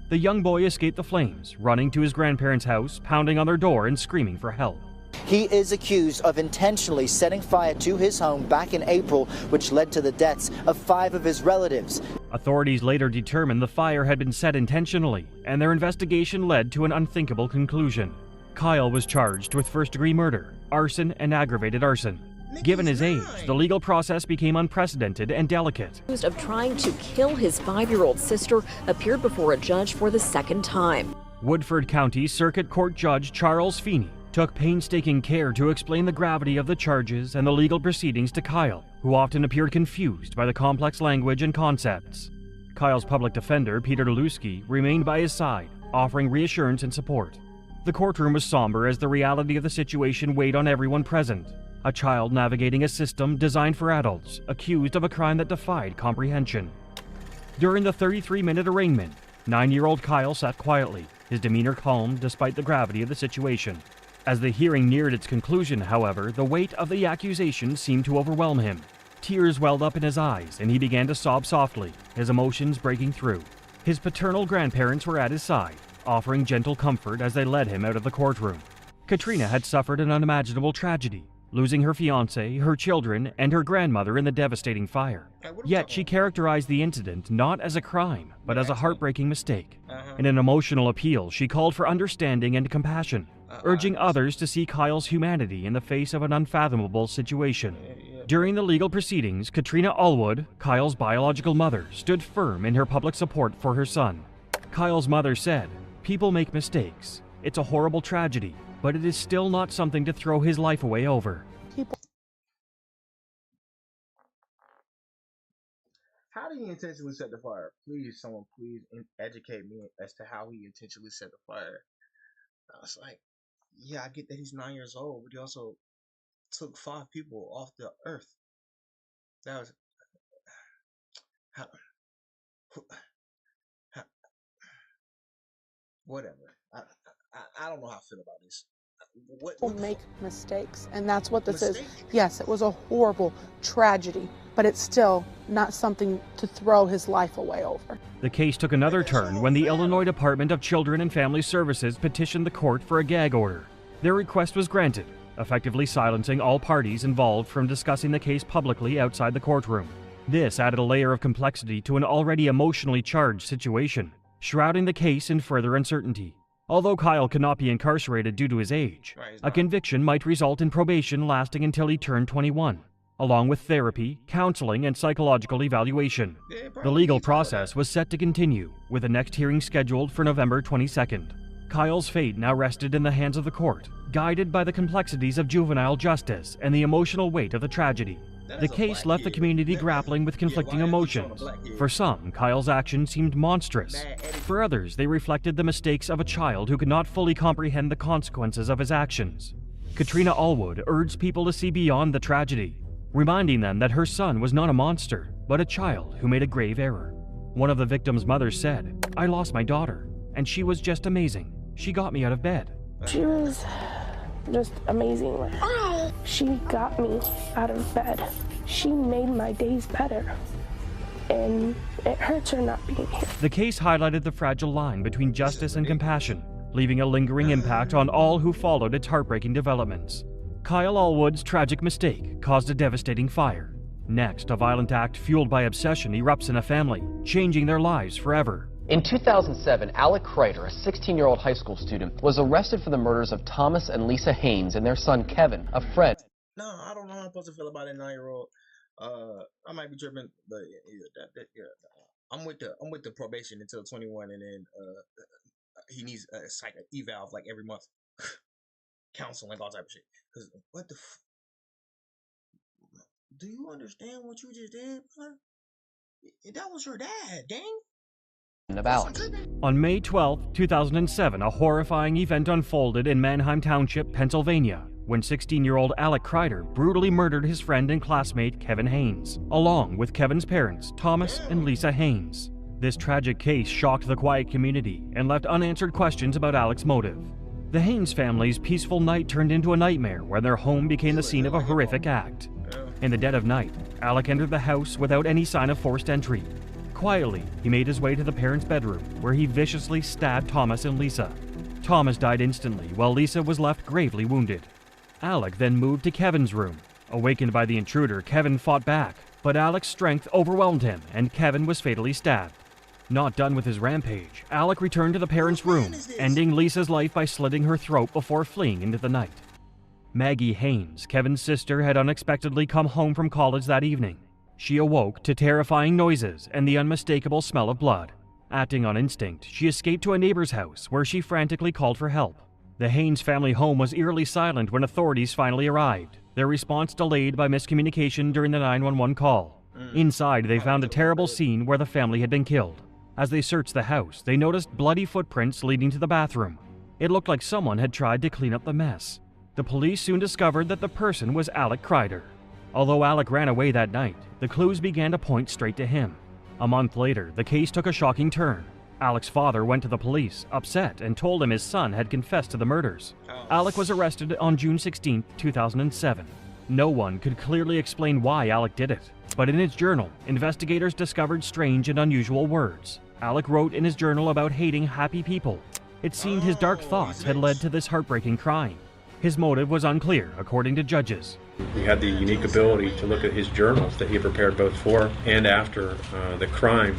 The young boy escaped the flames, running to his grandparents' house, pounding on their door and screaming for help. He is accused of intentionally setting fire to his home back in April, which led to the deaths of 5 of his relatives. Authorities later determined the fire had been set intentionally, and their investigation led to an unthinkable conclusion. Kyle was charged with first-degree murder, arson, and aggravated arson. Given his age, the legal process became unprecedented and delicate. Accused of trying to kill his 5-year-old sister appeared before a judge for the second time. Woodford County Circuit Court Judge Charles Feeney took painstaking care to explain the gravity of the charges and the legal proceedings to Kyle, who often appeared confused by the complex language and concepts. Kyle's public defender, Peter Delusky, remained by his side, offering reassurance and support. The courtroom was somber as the reality of the situation weighed on everyone present. A child navigating a system designed for adults, accused of a crime that defied comprehension. During the 33-minute arraignment, 9-year-old Kyle sat quietly, his demeanor calm despite the gravity of the situation. As the hearing neared its conclusion, however, the weight of the accusation seemed to overwhelm him. Tears welled up in his eyes, and he began to sob softly, his emotions breaking through. His paternal grandparents were at his side, offering gentle comfort as they led him out of the courtroom. Katrina had suffered an unimaginable tragedy, losing her fiancé, her children, and her grandmother in the devastating fire. Yet she characterized the incident not as a crime, but as a heartbreaking mistake. In an emotional appeal, she called for understanding and compassion, urging others to see Kyle's humanity in the face of an unfathomable situation. During the legal proceedings, Katrina Allwood, Kyle's biological mother, stood firm in her public support for her son. Kyle's mother said, "People make mistakes. It's a horrible tragedy, but it is still not something to throw his life away over." How did he intentionally set the fire? Please, someone please educate me as to how he intentionally set the fire. I was like, yeah, I get that he's 9 years old, but he also took 5 people off the earth. That was whatever. I don't know how I feel about this. People make mistakes, and that's what this is. Yes, it was a horrible tragedy, but it's still not something to throw his life away over. The case took another turn when the Illinois Department of Children and Family Services petitioned the court for a gag order. Their request was granted, effectively silencing all parties involved from discussing the case publicly outside the courtroom. This added a layer of complexity to an already emotionally charged situation, shrouding the case in further uncertainty. Although Kyle could not be incarcerated due to his age, a conviction might result in probation lasting until he turned 21, along with therapy, counseling, and psychological evaluation. The legal process was set to continue, with the next hearing scheduled for November 22nd. Kyle's fate now rested in the hands of the court, guided by the complexities of juvenile justice and the emotional weight of the tragedy. The case left the community grappling with conflicting emotions. For some, Kyle's actions seemed monstrous. For others, they reflected the mistakes of a child who could not fully comprehend the consequences of his actions. Katrina Allwood urged people to see beyond the tragedy, reminding them that her son was not a monster, but a child who made a grave error. One of the victim's mothers said, "I lost my daughter, and she was just amazing. She got me out of bed." She was just amazing. She got me out of bed. She made my days better. And it hurts her not being here. The case highlighted the fragile line between justice and compassion, leaving a lingering impact on all who followed its heartbreaking developments. Kyle Allwood's tragic mistake caused a devastating fire. Next, a violent act fueled by obsession erupts in a family, changing their lives forever. In 2007, Alec Kreider, a 16-year-old high school student, was arrested for the murders of Thomas and Lisa Haynes and their son Kevin, a friend. No, I don't know how I'm supposed to feel about a 9-year-old. I might be tripping, but I'm with the probation until 21, and then he needs a psych eval like every month, counseling, all type of shit. Cause what the? Do you understand what you just did, bro? That was your dad, gang. On May 12, 2007, a horrifying event unfolded in Manheim Township, Pennsylvania, when 16-year-old Alec Kreider brutally murdered his friend and classmate Kevin Haynes, along with Kevin's parents, Thomas and Lisa Haynes. This tragic case shocked the quiet community and left unanswered questions about Alec's motive. The Haynes family's peaceful night turned into a nightmare when their home became the scene of a horrific act. In the dead of night, Alec entered the house without any sign of forced entry. Quietly, he made his way to the parents' bedroom, where he viciously stabbed Thomas and Lisa. Thomas died instantly, while Lisa was left gravely wounded. Alec then moved to Kevin's room. Awakened by the intruder, Kevin fought back, but Alec's strength overwhelmed him, and Kevin was fatally stabbed. Not done with his rampage, Alec returned to the parents' room, ending Lisa's life by slitting her throat before fleeing into the night. Maggie Haynes, Kevin's sister, had unexpectedly come home from college that evening. She awoke to terrifying noises and the unmistakable smell of blood. Acting on instinct, she escaped to a neighbor's house where she frantically called for help. The Haynes family home was eerily silent when authorities finally arrived, their response delayed by miscommunication during the 911 call. Inside, they found a terrible scene where the family had been killed. As they searched the house, they noticed bloody footprints leading to the bathroom. It looked like someone had tried to clean up the mess. The police soon discovered that the person was Alec Kreider. Although Alec ran away that night, the clues began to point straight to him. A month later, the case took a shocking turn. Alec's father went to the police, upset, and told him his son had confessed to the murders. Alec was arrested on June 16, 2007. No one could clearly explain why Alec did it, but in his journal, investigators discovered strange and unusual words. Alec wrote in his journal about hating happy people. It seemed his dark thoughts had led to this heartbreaking crime. His motive was unclear, according to judges. We had the unique ability to look at his journals that he prepared both for and after the crime.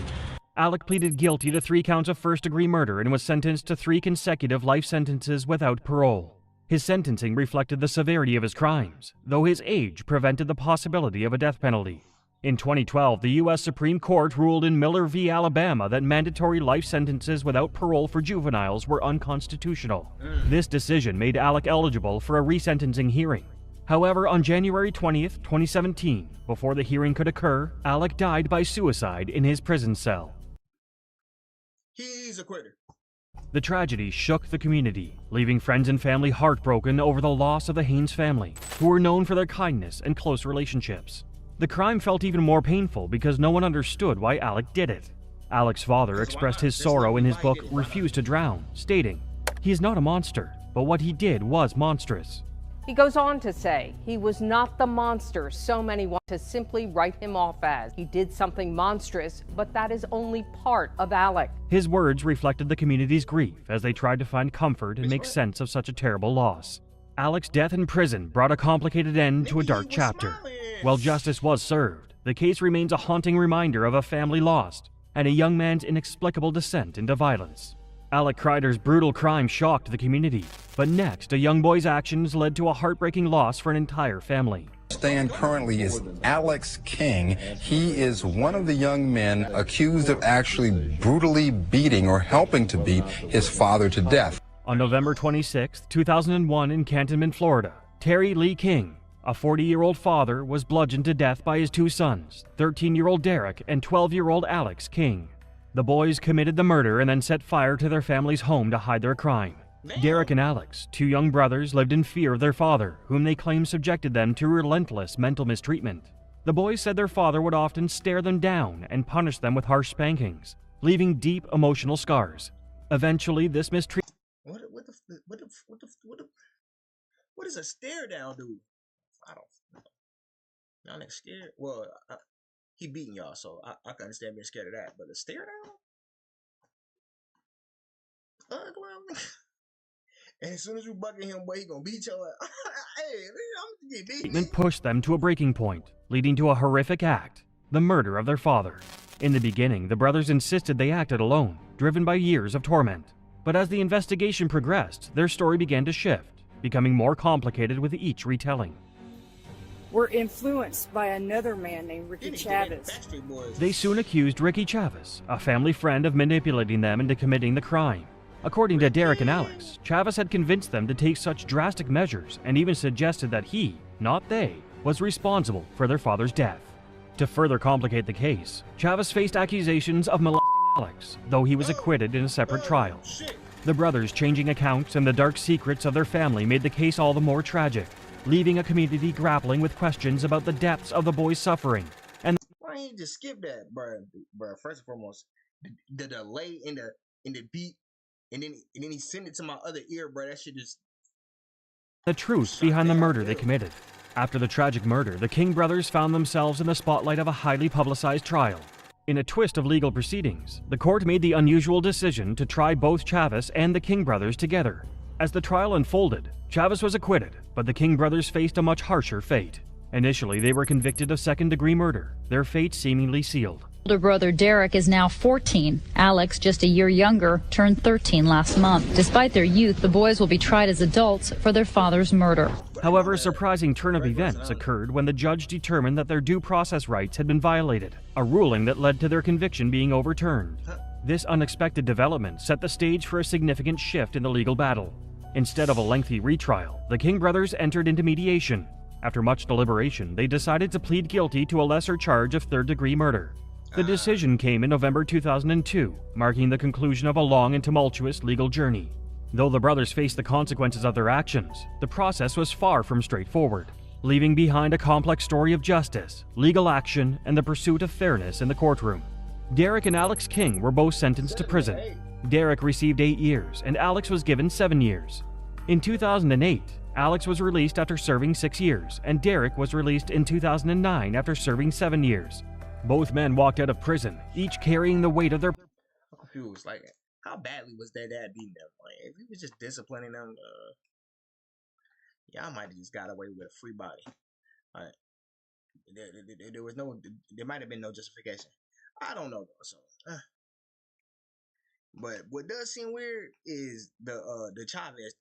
Alec pleaded guilty to 3 counts of first-degree murder and was sentenced to 3 consecutive life sentences without parole. His sentencing reflected the severity of his crimes, though his age prevented the possibility of a death penalty. In 2012, the U.S. Supreme Court ruled in Miller v. Alabama that mandatory life sentences without parole for juveniles were unconstitutional. This decision made Alec eligible for a resentencing hearing. However, on January 20th, 2017, before the hearing could occur, Alec died by suicide in his prison cell. He's a quitter. The tragedy shook the community, leaving friends and family heartbroken over the loss of the Haynes family, who were known for their kindness and close relationships. The crime felt even more painful because no one understood why Alec did it. Alec's father expressed his sorrow in his book Refuse to Drown, stating, "He is not a monster, but what he did was monstrous." He goes on to say, he was not the monster so many want to simply write him off as. He did something monstrous, but that is only part of Alec. His words reflected the community's grief as they tried to find comfort and make sense of such a terrible loss. Alec's death in prison brought a complicated end to a dark chapter. While justice was served, the case remains a haunting reminder of a family lost and a young man's inexplicable descent into violence. Alec Kreider's brutal crime shocked the community, but next, a young boy's actions led to a heartbreaking loss for an entire family. Stand currently is Alex King. He is one of the young men accused of actually brutally beating or helping to beat his father to death. On November 26, 2001 in Cantonment, Florida, Terry Lee King, a 40-year-old father, was bludgeoned to death by his 2 sons, 13-year-old Derek and 12-year-old Alex King. The boys committed the murder and then set fire to their family's home to hide their crime. Derek and Alex, 2 young brothers, lived in fear of their father, whom they claimed subjected them to relentless mental mistreatment. The boys said their father would often stare them down and punish them with harsh spankings, leaving deep emotional scars. Eventually, this mistreatment... What does a stare down do? I don't know. Y'all niggas scared? Well, he beating y'all, so I can understand being scared of that. But a stare down? And as soon as you bucking him, boy, he gonna beat your ass. Hey, I'm gonna get beat. Treatment pushed them to a breaking point, leading to a horrific act, the murder of their father. In the beginning, the brothers insisted they acted alone, driven by years of torment. But as the investigation progressed, their story began to shift, becoming more complicated with each retelling. were influenced by another man named Ricky Chavez. They soon accused Ricky Chavez, a family friend, of manipulating them into committing the crime. According to Derek and Alex, Chavez had convinced them to take such drastic measures and even suggested that he, not they, was responsible for their father's death. To further complicate the case, Chavez faced accusations of molesting Alex, though he was acquitted in a separate trial. The brothers' changing accounts and the dark secrets of their family made the case all the more tragic, leaving a community grappling with questions about the depths of the boys' suffering. And why ain't you just skip that, bruh? First and foremost, the delay in the beat, and then he sent it to my other ear, bruh. That shit just the truth behind the murder they committed. After the tragic murder, the King brothers found themselves in the spotlight of a highly publicized trial. In a twist of legal proceedings, the court made the unusual decision to try both Chavez and the King brothers together. As the trial unfolded, Chavez was acquitted, but the King brothers faced a much harsher fate. Initially, they were convicted of second-degree murder, their fate seemingly sealed. Older brother Derek is now 14. Alex, just a year younger, turned 13 last month. Despite their youth, the boys will be tried as adults for their father's murder. However, a surprising turn of events occurred when the judge determined that their due process rights had been violated, a ruling that led to their conviction being overturned. This unexpected development set the stage for a significant shift in the legal battle. Instead of a lengthy retrial, the King brothers entered into mediation. After much deliberation, they decided to plead guilty to a lesser charge of third-degree murder. The decision came in November 2002, marking the conclusion of a long and tumultuous legal journey. Though the brothers faced the consequences of their actions, the process was far from straightforward, leaving behind a complex story of justice, legal action, and the pursuit of fairness in the courtroom. Derek and Alex King were both sentenced to prison. Derek received 8 years, and Alex was given 7 years. In 2008, Alex was released after serving 6 years, and Derek was released in 2009 after serving 7 years. Both men walked out of prison, each carrying the weight of their... I'm confused. Like, how badly was that dad beating them? Like, if he was just disciplining them, yeah, I might have just got away with a free body. Like, there might have been no justification. I don't know though. So, but what does seem weird is the Chavez,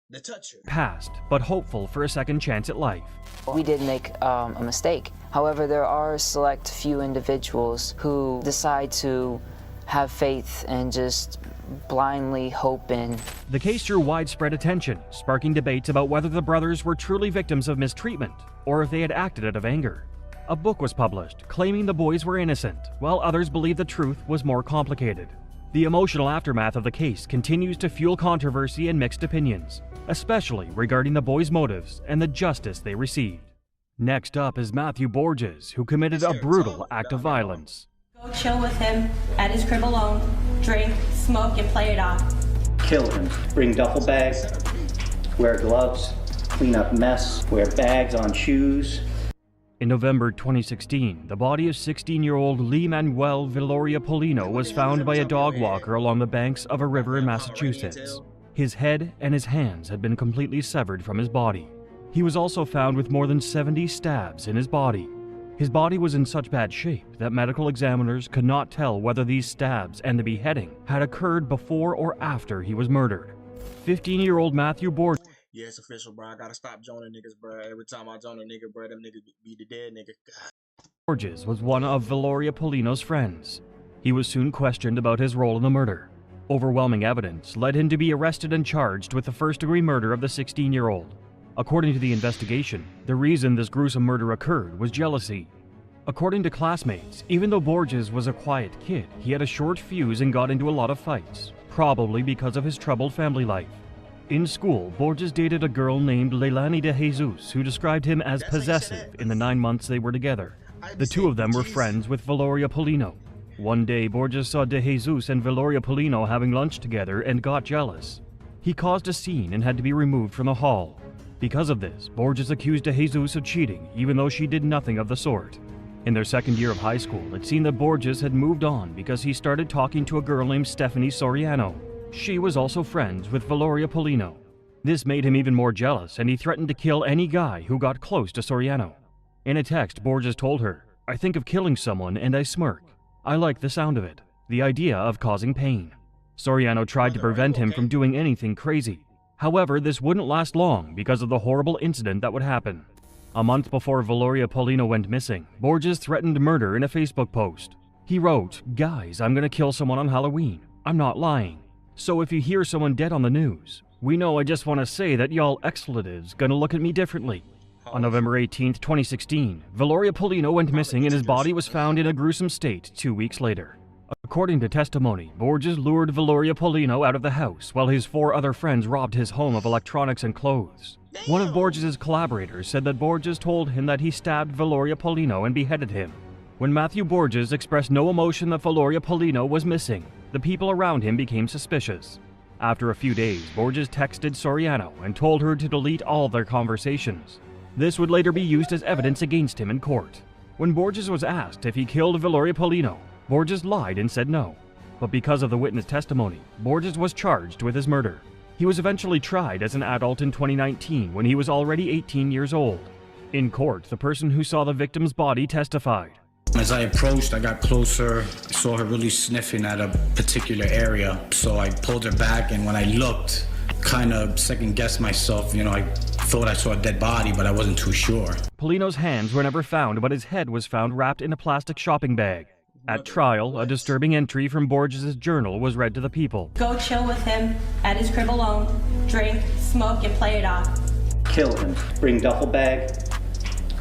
the toucher. Past, but hopeful for a second chance at life. We did make a mistake. However, there are a select few individuals who decide to have faith and just blindly hope in. The case drew widespread attention, sparking debates about whether the brothers were truly victims of mistreatment or if they had acted out of anger. A book was published claiming the boys were innocent, while others believed the truth was more complicated. The emotional aftermath of the case continues to fuel controversy and mixed opinions, especially regarding the boys' motives and the justice they received. Next up is Matthew Borges, who committed a brutal act of violence. Go chill with him at his crib alone, drink, smoke, and play it off. Kill him. Bring duffel bags, wear gloves, clean up mess, wear bags on shoes. In November 2016, the body of 16-year-old Lee Manuel Viloria Polino was found by a dog walker along the banks of a river in Massachusetts. His head and his hands had been completely severed from his body. He was also found with more than 70 stabs in his body. His body was in such bad shape that medical examiners could not tell whether these stabs and the beheading had occurred before or after he was murdered. 15-year-old Matthew Borges. Yeah, it's official, bro. I gotta stop joining niggas, bro. Every time I join a nigga, bro, them niggas be the dead nigga. Borges was one of Viloria Polino's friends. He was soon questioned about his role in the murder. Overwhelming evidence led him to be arrested and charged with the first-degree murder of the 16-year-old. According to the investigation, the reason this gruesome murder occurred was jealousy. According to classmates, even though Borges was a quiet kid, he had a short fuse and got into a lot of fights, probably because of his troubled family life. In school, Borges dated a girl named Leilani de Jesus, who described him as possessive in the 9 months they were together. The two of them were friends with Viloria Polino. One day, Borges saw de Jesus and Viloria Polino having lunch together and got jealous. He caused a scene and had to be removed from the hall. Because of this, Borges accused de Jesus of cheating, even though she did nothing of the sort. In their second year of high school, it seemed that Borges had moved on because he started talking to a girl named Stephanie Soriano. She was also friends with Viloria Polino. This made him even more jealous, and he threatened to kill any guy who got close to Soriano. In a text, Borges told her, "I think of killing someone and I smirk. I like the sound of it, the idea of causing pain." Soriano tried to prevent him from doing anything crazy. However, this wouldn't last long because of the horrible incident that would happen. A month before Valoria Polino went missing, Borges threatened murder in a Facebook post. He wrote, "Guys, I'm gonna kill someone on Halloween. I'm not lying. So if you hear someone dead on the news, we know I just want to say that y'all expletives gonna look at me differently." On November 18, 2016, Valoria Polino went missing and his body was found in a gruesome state 2 weeks later. According to testimony, Borges lured Valoria Polino out of the house while his 4 other friends robbed his home of electronics and clothes. One of Borges' collaborators said that Borges told him that he stabbed Valoria Polino and beheaded him. When Matthew Borges expressed no emotion that Valoria Polino was missing, the people around him became suspicious. After a few days, Borges texted Soriano and told her to delete all their conversations. This would later be used as evidence against him in court. When Borges was asked if he killed Valoria Polino, Borges lied and said no. But because of the witness testimony, Borges was charged with his murder. He was eventually tried as an adult in 2019 when he was already 18 years old. In court, the person who saw the victim's body testified. As I approached, I got closer. I saw her really sniffing at a particular area. So I pulled her back, and when I looked, kind of second-guessed myself. I thought I saw a dead body, but I wasn't too sure. Polino's hands were never found, but his head was found wrapped in a plastic shopping bag. At trial, a disturbing entry from Borges' journal was read to the people. Go chill with him at his crib alone, drink, smoke, and play it off. Kill him. Bring duffel bag,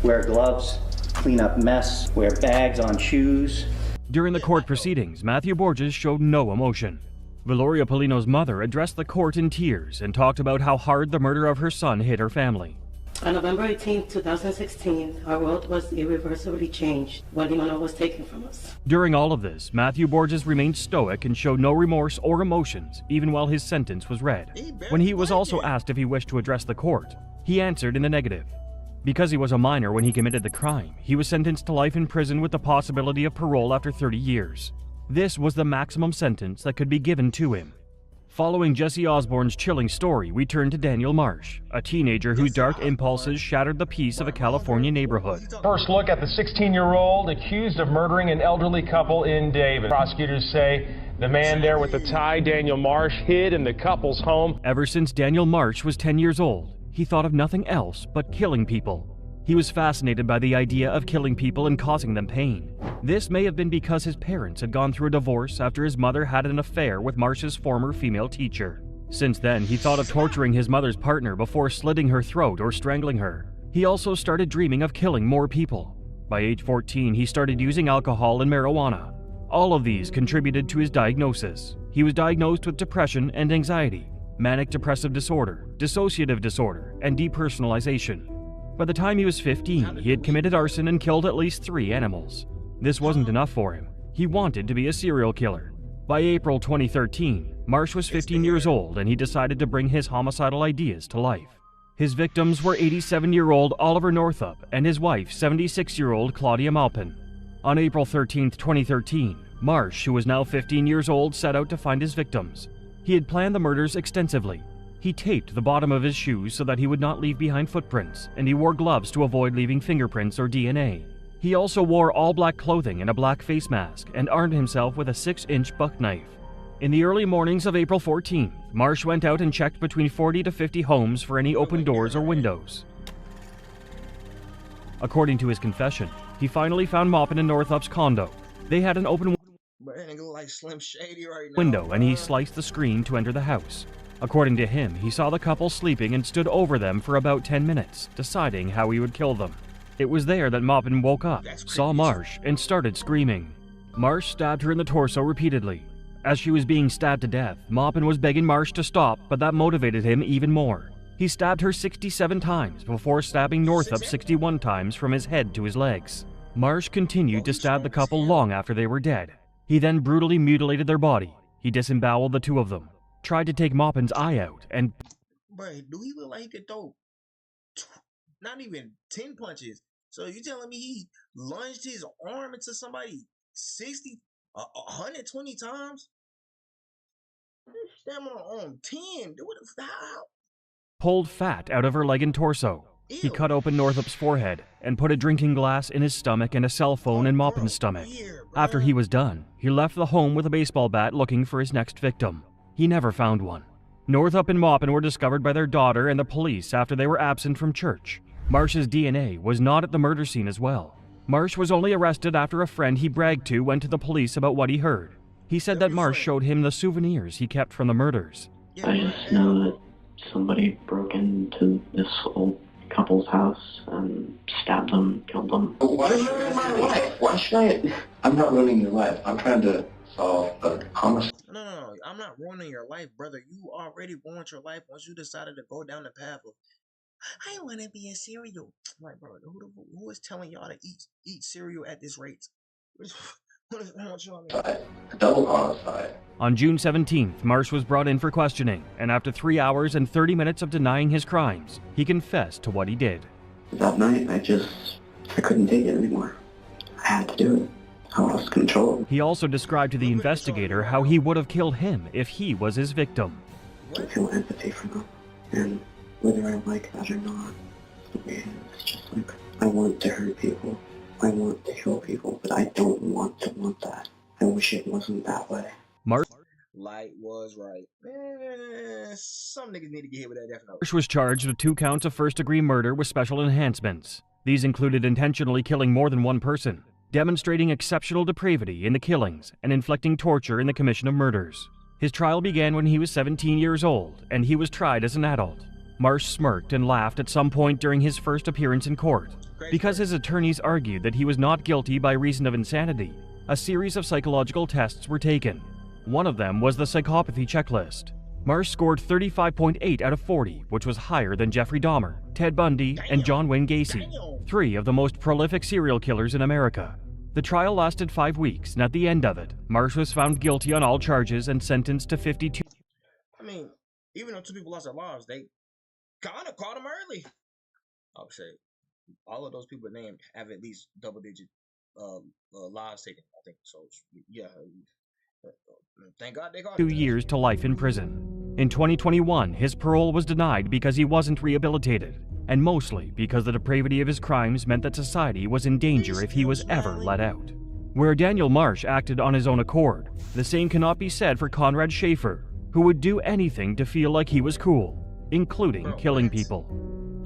wear gloves, clean up mess, wear bags on shoes. During the court proceedings, Matthew Borges showed no emotion. Valoria Polino's mother addressed the court in tears and talked about how hard the murder of her son hit her family. On November 18, 2016, our world was irreversibly changed when Limano was taken from us. During all of this, Matthew Borges remained stoic and showed no remorse or emotions, even while his sentence was read. When he was also asked if he wished to address the court, he answered in the negative. Because he was a minor when he committed the crime, he was sentenced to life in prison with the possibility of parole after 30 years. This was the maximum sentence that could be given to him. Following Jesse Osborne's chilling story, we turn to Daniel Marsh, a teenager whose dark impulses shattered the peace of a California neighborhood. First look at the 16-year-old accused of murdering an elderly couple in Davis. Prosecutors say the man there with the tie, Daniel Marsh, hid in the couple's home. Ever since Daniel Marsh was 10 years old, he thought of nothing else but killing people. He was fascinated by the idea of killing people and causing them pain. This may have been because his parents had gone through a divorce after his mother had an affair with Marsh's former female teacher. Since then, he thought of torturing his mother's partner before slitting her throat or strangling her. He also started dreaming of killing more people. By age 14, he started using alcohol and marijuana. All of these contributed to his diagnosis. He was diagnosed with depression and anxiety, manic depressive disorder, dissociative disorder, and depersonalization. By the time he was 15, he had committed arson and killed at least 3 animals. This wasn't enough for him. He wanted to be a serial killer. By April 2013, Marsh was 15 years old and he decided to bring his homicidal ideas to life. His victims were 87-year-old Oliver Northup and his wife, 76-year-old Claudia Maupin. On April 13, 2013, Marsh, who was now 15 years old, set out to find his victims. He had planned the murders extensively. He taped the bottom of his shoes so that he would not leave behind footprints, and he wore gloves to avoid leaving fingerprints or DNA. He also wore all black clothing and a black face mask and armed himself with a 6-inch buck knife. In the early mornings of April 14th, Marsh went out and checked between 40 to 50 homes for any open doors or windows. According to his confession, he finally found Maupin and Northup's condo. They had an open window and he sliced the screen to enter the house. According to him, he saw the couple sleeping and stood over them for about 10 minutes, deciding how he would kill them. It was there that Maupin woke up, saw Marsh, and started screaming. Marsh stabbed her in the torso repeatedly. As she was being stabbed to death, Maupin was begging Marsh to stop, but that motivated him even more. He stabbed her 67 times before stabbing Northup 61 times from his head to his legs. Marsh continued to stab the couple long after they were dead. He then brutally mutilated their body. He disemboweled the 2 of them, tried to take Maupin's eye out, and... Bruh, do he look like he could throw not even 10 punches? So you telling me he lunged his arm into somebody 120 times? Stamina on 10. How? Pulled fat out of her leg and torso. Ew. He cut open Northup's forehead and put a drinking glass in his stomach and a cell phone in Maupin's stomach. After he was done, he left the home with a baseball bat looking for his next victim. He never found one. Northup and Maupin were discovered by their daughter and the police after they were absent from church. Marsh's DNA was not at the murder scene as well. Marsh was only arrested after a friend he bragged to went to the police about what he heard. He said that Marsh showed him the souvenirs he kept from the murders. I just know that somebody broke into this old couple's house and stabbed them, killed them. Why are you ruining my life? Why should I? I'm not ruining your life. I'm trying to solve a homicide. No, I'm not ruining your life, brother. You already ruined your life once you decided to go down the path of, I want to be a cereal. Like, bro, who is telling y'all to eat cereal at this rate? What is wrong with y'all? A double homicide. On June 17th, Marsh was brought in for questioning, and after 3 hours and 30 minutes of denying his crimes, he confessed to what he did. That night, I couldn't take it anymore. I had to do it. I lost control. He also described to the investigator how he would have killed him if he was his victim. I feel empathy for them, and whether I like that or not, the way it is, it's just like, I want to hurt people. I want to kill people, but I don't want to want that. I wish it wasn't that way. Light was right. Man, some niggas need to get hit with that death note. Marsh was charged with 2 counts of first-degree murder with special enhancements. These included intentionally killing more than one person, demonstrating exceptional depravity in the killings, and inflicting torture in the commission of murders. His trial began when he was 17 years old, and he was tried as an adult. Marsh smirked and laughed at some point during his first appearance in court. Because his attorneys argued that he was not guilty by reason of insanity, a series of psychological tests were taken. One of them was the psychopathy checklist. Marsh scored 35.8 out of 40, which was higher than Jeffrey Dahmer, Ted Bundy, and John Wayne Gacy, 3 of the most prolific serial killers in America. The trial lasted 5 weeks, and at the end of it, Marsh was found guilty on all charges and sentenced to 52. I mean, even though 2 people lost their lives, they kind of caught them early. I would say all of those people named have at least double-digit lives taken, I think. So, yeah. Thank God they caught 2 him. years to life in prison. In 2021, his parole was denied because he wasn't rehabilitated, and mostly because the depravity of his crimes meant that society was in danger if he was ever let out. Where Daniel Marsh acted on his own accord, the same cannot be said for Conrad Schaefer, who would do anything to feel like he was cool, including killing people.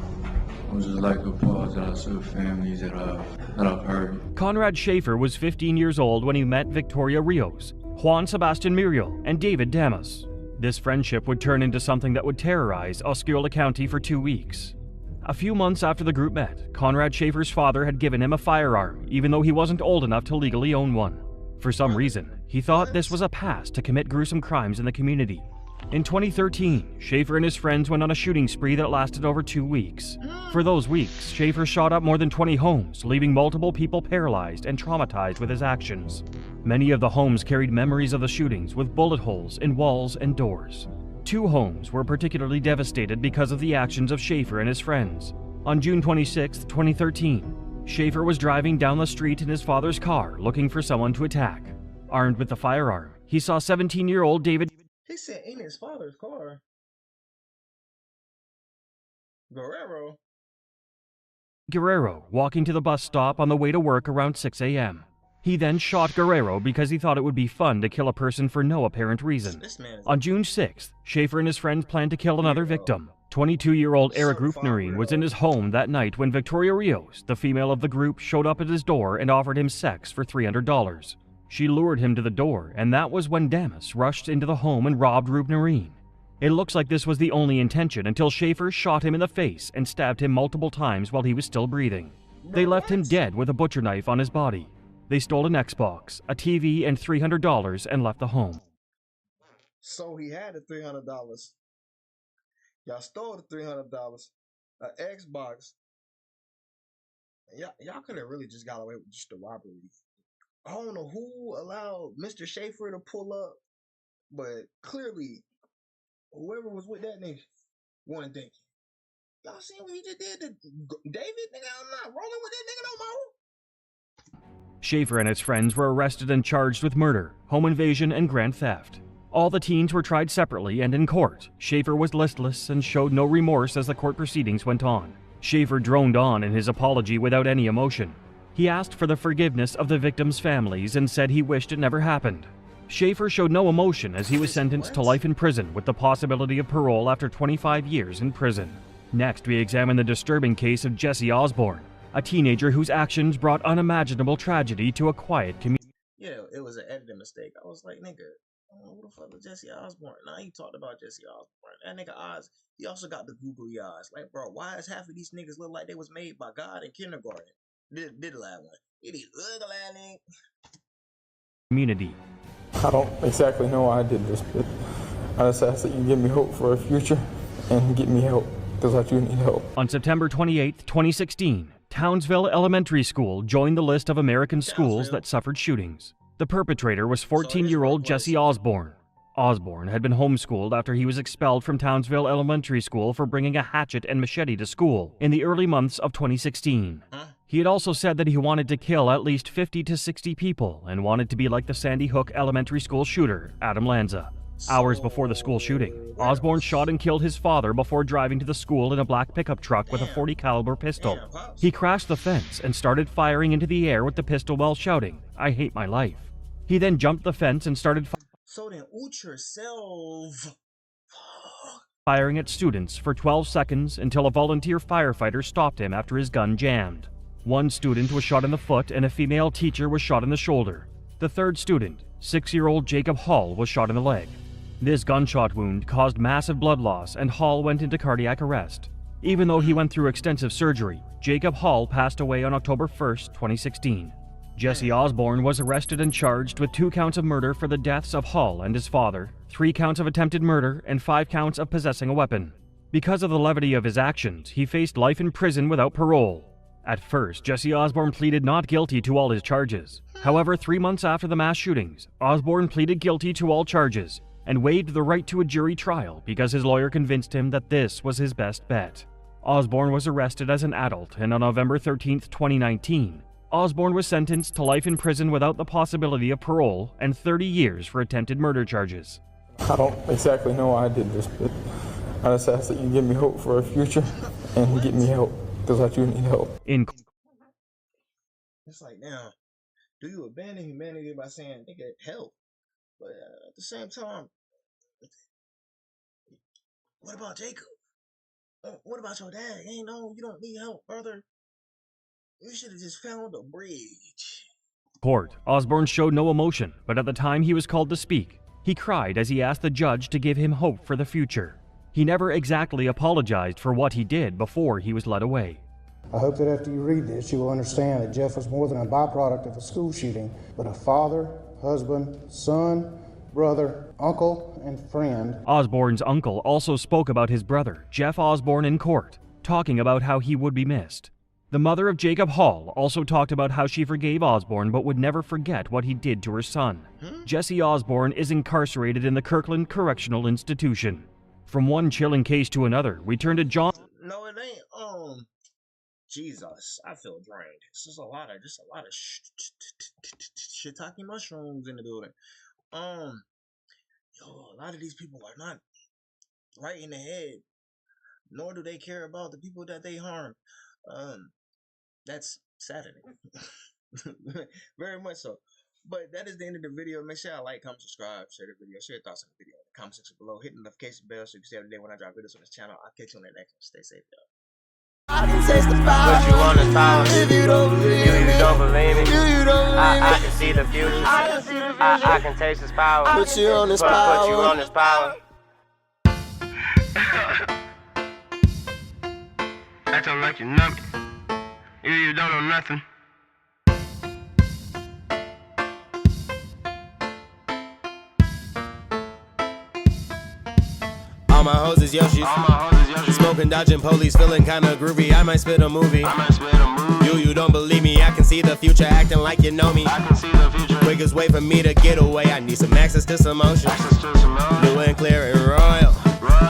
I would just like to apologize to the families that I've hurt. Conrad Schaefer was 15 years old when he met Victoria Rios, Juan Sebastian Muriel, and David Damas. This friendship would turn into something that would terrorize Osceola County for 2 weeks. A few months after the group met, Conrad Schaefer's father had given him a firearm, even though he wasn't old enough to legally own one. For some reason, he thought this was a pass to commit gruesome crimes in the community. In 2013, Schaefer and his friends went on a shooting spree that lasted over 2 weeks. For those weeks, Schaefer shot up more than 20 homes, leaving multiple people paralyzed and traumatized with his actions. Many of the homes carried memories of the shootings with bullet holes in walls and doors. 2 homes were particularly devastated because of the actions of Schaefer and his friends. On June 26, 2013, Schaefer was driving down the street in his father's car looking for someone to attack. Armed with the firearm, he saw 17-year-old David He said in his father's car. Guerrero walking to the bus stop on the way to work around 6 a.m. He then shot Guerrero because he thought it would be fun to kill a person for no apparent reason. On June 6th, Schaefer and his friends planned to kill another victim. 22-year-old Eric Rufnerine was in his home that night when Victoria Rios, the female of the group, showed up at his door and offered him sex for $300. She lured him to the door, and that was when Damas rushed into the home and robbed Rufnerine. It looks like this was the only intention until Schaefer shot him in the face and stabbed him multiple times while he was still breathing. They left him dead with a butcher knife on his body. They stole an Xbox, a TV, and $300 and left the home. So he had the $300. Y'all stole the $300. An Xbox. Y'all could have really just got away with just the robbery. I don't know who allowed Mr. Schaefer to pull up, but clearly, whoever was with that nigga wasn't thinking. Y'all seen what he just did to David? Nigga, I'm not rolling with that nigga no more. Schaefer and his friends were arrested and charged with murder, home invasion, and grand theft. All the teens were tried separately and in court. Schaefer was listless and showed no remorse as the court proceedings went on. Schaefer droned on in his apology without any emotion. He asked for the forgiveness of the victims' families and said he wished it never happened. Schaefer showed no emotion as he was sentenced to life in prison with the possibility of parole after 25 years in prison. Next, we examine the disturbing case of Jesse Osborne, a teenager whose actions brought unimaginable tragedy to a quiet community. Yeah, it was an editing mistake. I was like, nigga, who the fuck is Jesse Osborne? Now he talked about Jesse Osborne. That nigga eyes, he also got the googly eyes. Like, bro, why is half of these niggas look like they was made by God in kindergarten? Did the last one. It is ugly. Community. I don't exactly know why I did this, but I just ask that you give me hope for a future and get me help, because I do need help. On September 28, 2016, Townsville Elementary School joined the list of American schools that suffered shootings. The perpetrator was 14-year-old Jesse Osborne. Osborne had been homeschooled after he was expelled from Townsville Elementary School for bringing a hatchet and machete to school in the early months of 2016. He had also said that he wanted to kill at least 50 to 60 people and wanted to be like the Sandy Hook Elementary School shooter, Adam Lanza. Hours before the school shooting, Osborne shot and killed his father before driving to the school in a black pickup truck with a .40 caliber pistol. He crashed the fence and started firing into the air with the pistol while shouting, "I hate my life." He then jumped the fence and started So then out yourself. firing at students for 12 seconds until a volunteer firefighter stopped him after his gun jammed. One student was shot in the foot and a female teacher was shot in the shoulder. The third student, 6-year-old Jacob Hall, was shot in the leg. This gunshot wound caused massive blood loss and Hall went into cardiac arrest. Even though he went through extensive surgery, Jacob Hall passed away on October 1st, 2016. Jesse Osborne was arrested and charged with 2 counts of murder for the deaths of Hall and his father, 3 counts of attempted murder, and 5 counts of possessing a weapon. Because of the levity of his actions, he faced life in prison without parole. At first, Jesse Osborne pleaded not guilty to all his charges. However, 3 months after the mass shootings, Osborne pleaded guilty to all charges and waived the right to a jury trial because his lawyer convinced him that this was his best bet. Osborne was arrested as an adult, and on November 13, 2019, Osborne was sentenced to life in prison without the possibility of parole and 30 years for attempted murder charges. I don't exactly know why I did this, but I just ask that you give me hope for a future and get me help, because I do need help. It's like, now, do you abandon humanity by saying, nigga, help? But at the same time, what about Jacob? What about your dad? You don't need help, brother. You should have just found a bridge. Court. Osborne showed no emotion, but at the time he was called to speak, he cried as he asked the judge to give him hope for the future. He never exactly apologized for what he did before he was led away. I hope that after you read this, you will understand that Jeff was more than a byproduct of a school shooting, but a father, husband, son, brother, uncle, and friend. Osborne's uncle also spoke about his brother, Jeff Osborne, in court, talking about how he would be missed. The mother of Jacob Hall also talked about how she forgave Osborne but would never forget what he did to her son. Jesse Osborne is incarcerated in the Kirkland Correctional Institution. From one chilling case to another, we turn to John. No, it ain't. Jesus, I feel drained. It's just a lot of shiitake mushrooms in the building. A lot of these people are not right in the head, nor do they care about the people that they harm. That's saddening. Very much so. But that is the end of the video. Make sure y'all like, comment, subscribe, share the video, share your thoughts on the video in the comment section below. Hit the notification bell so you can see every day when I drop videos on this channel. I'll catch you on the next one. Stay safe, y'all. I can taste the power. Put you on the power. If you don't believe me, you don't believe me. You don't believe me. I can see the future. I can see the future. I can taste this power. Put you on this power. Put you on this power. Acting like you know me. You don't know nothing. All my hoes is Yoshi's. Smoking, dodging police, feeling kinda groovy. I might spit a movie. You don't believe me. I can see the future, acting like you know me. Quickest way for me to get away. I need some access to some motion.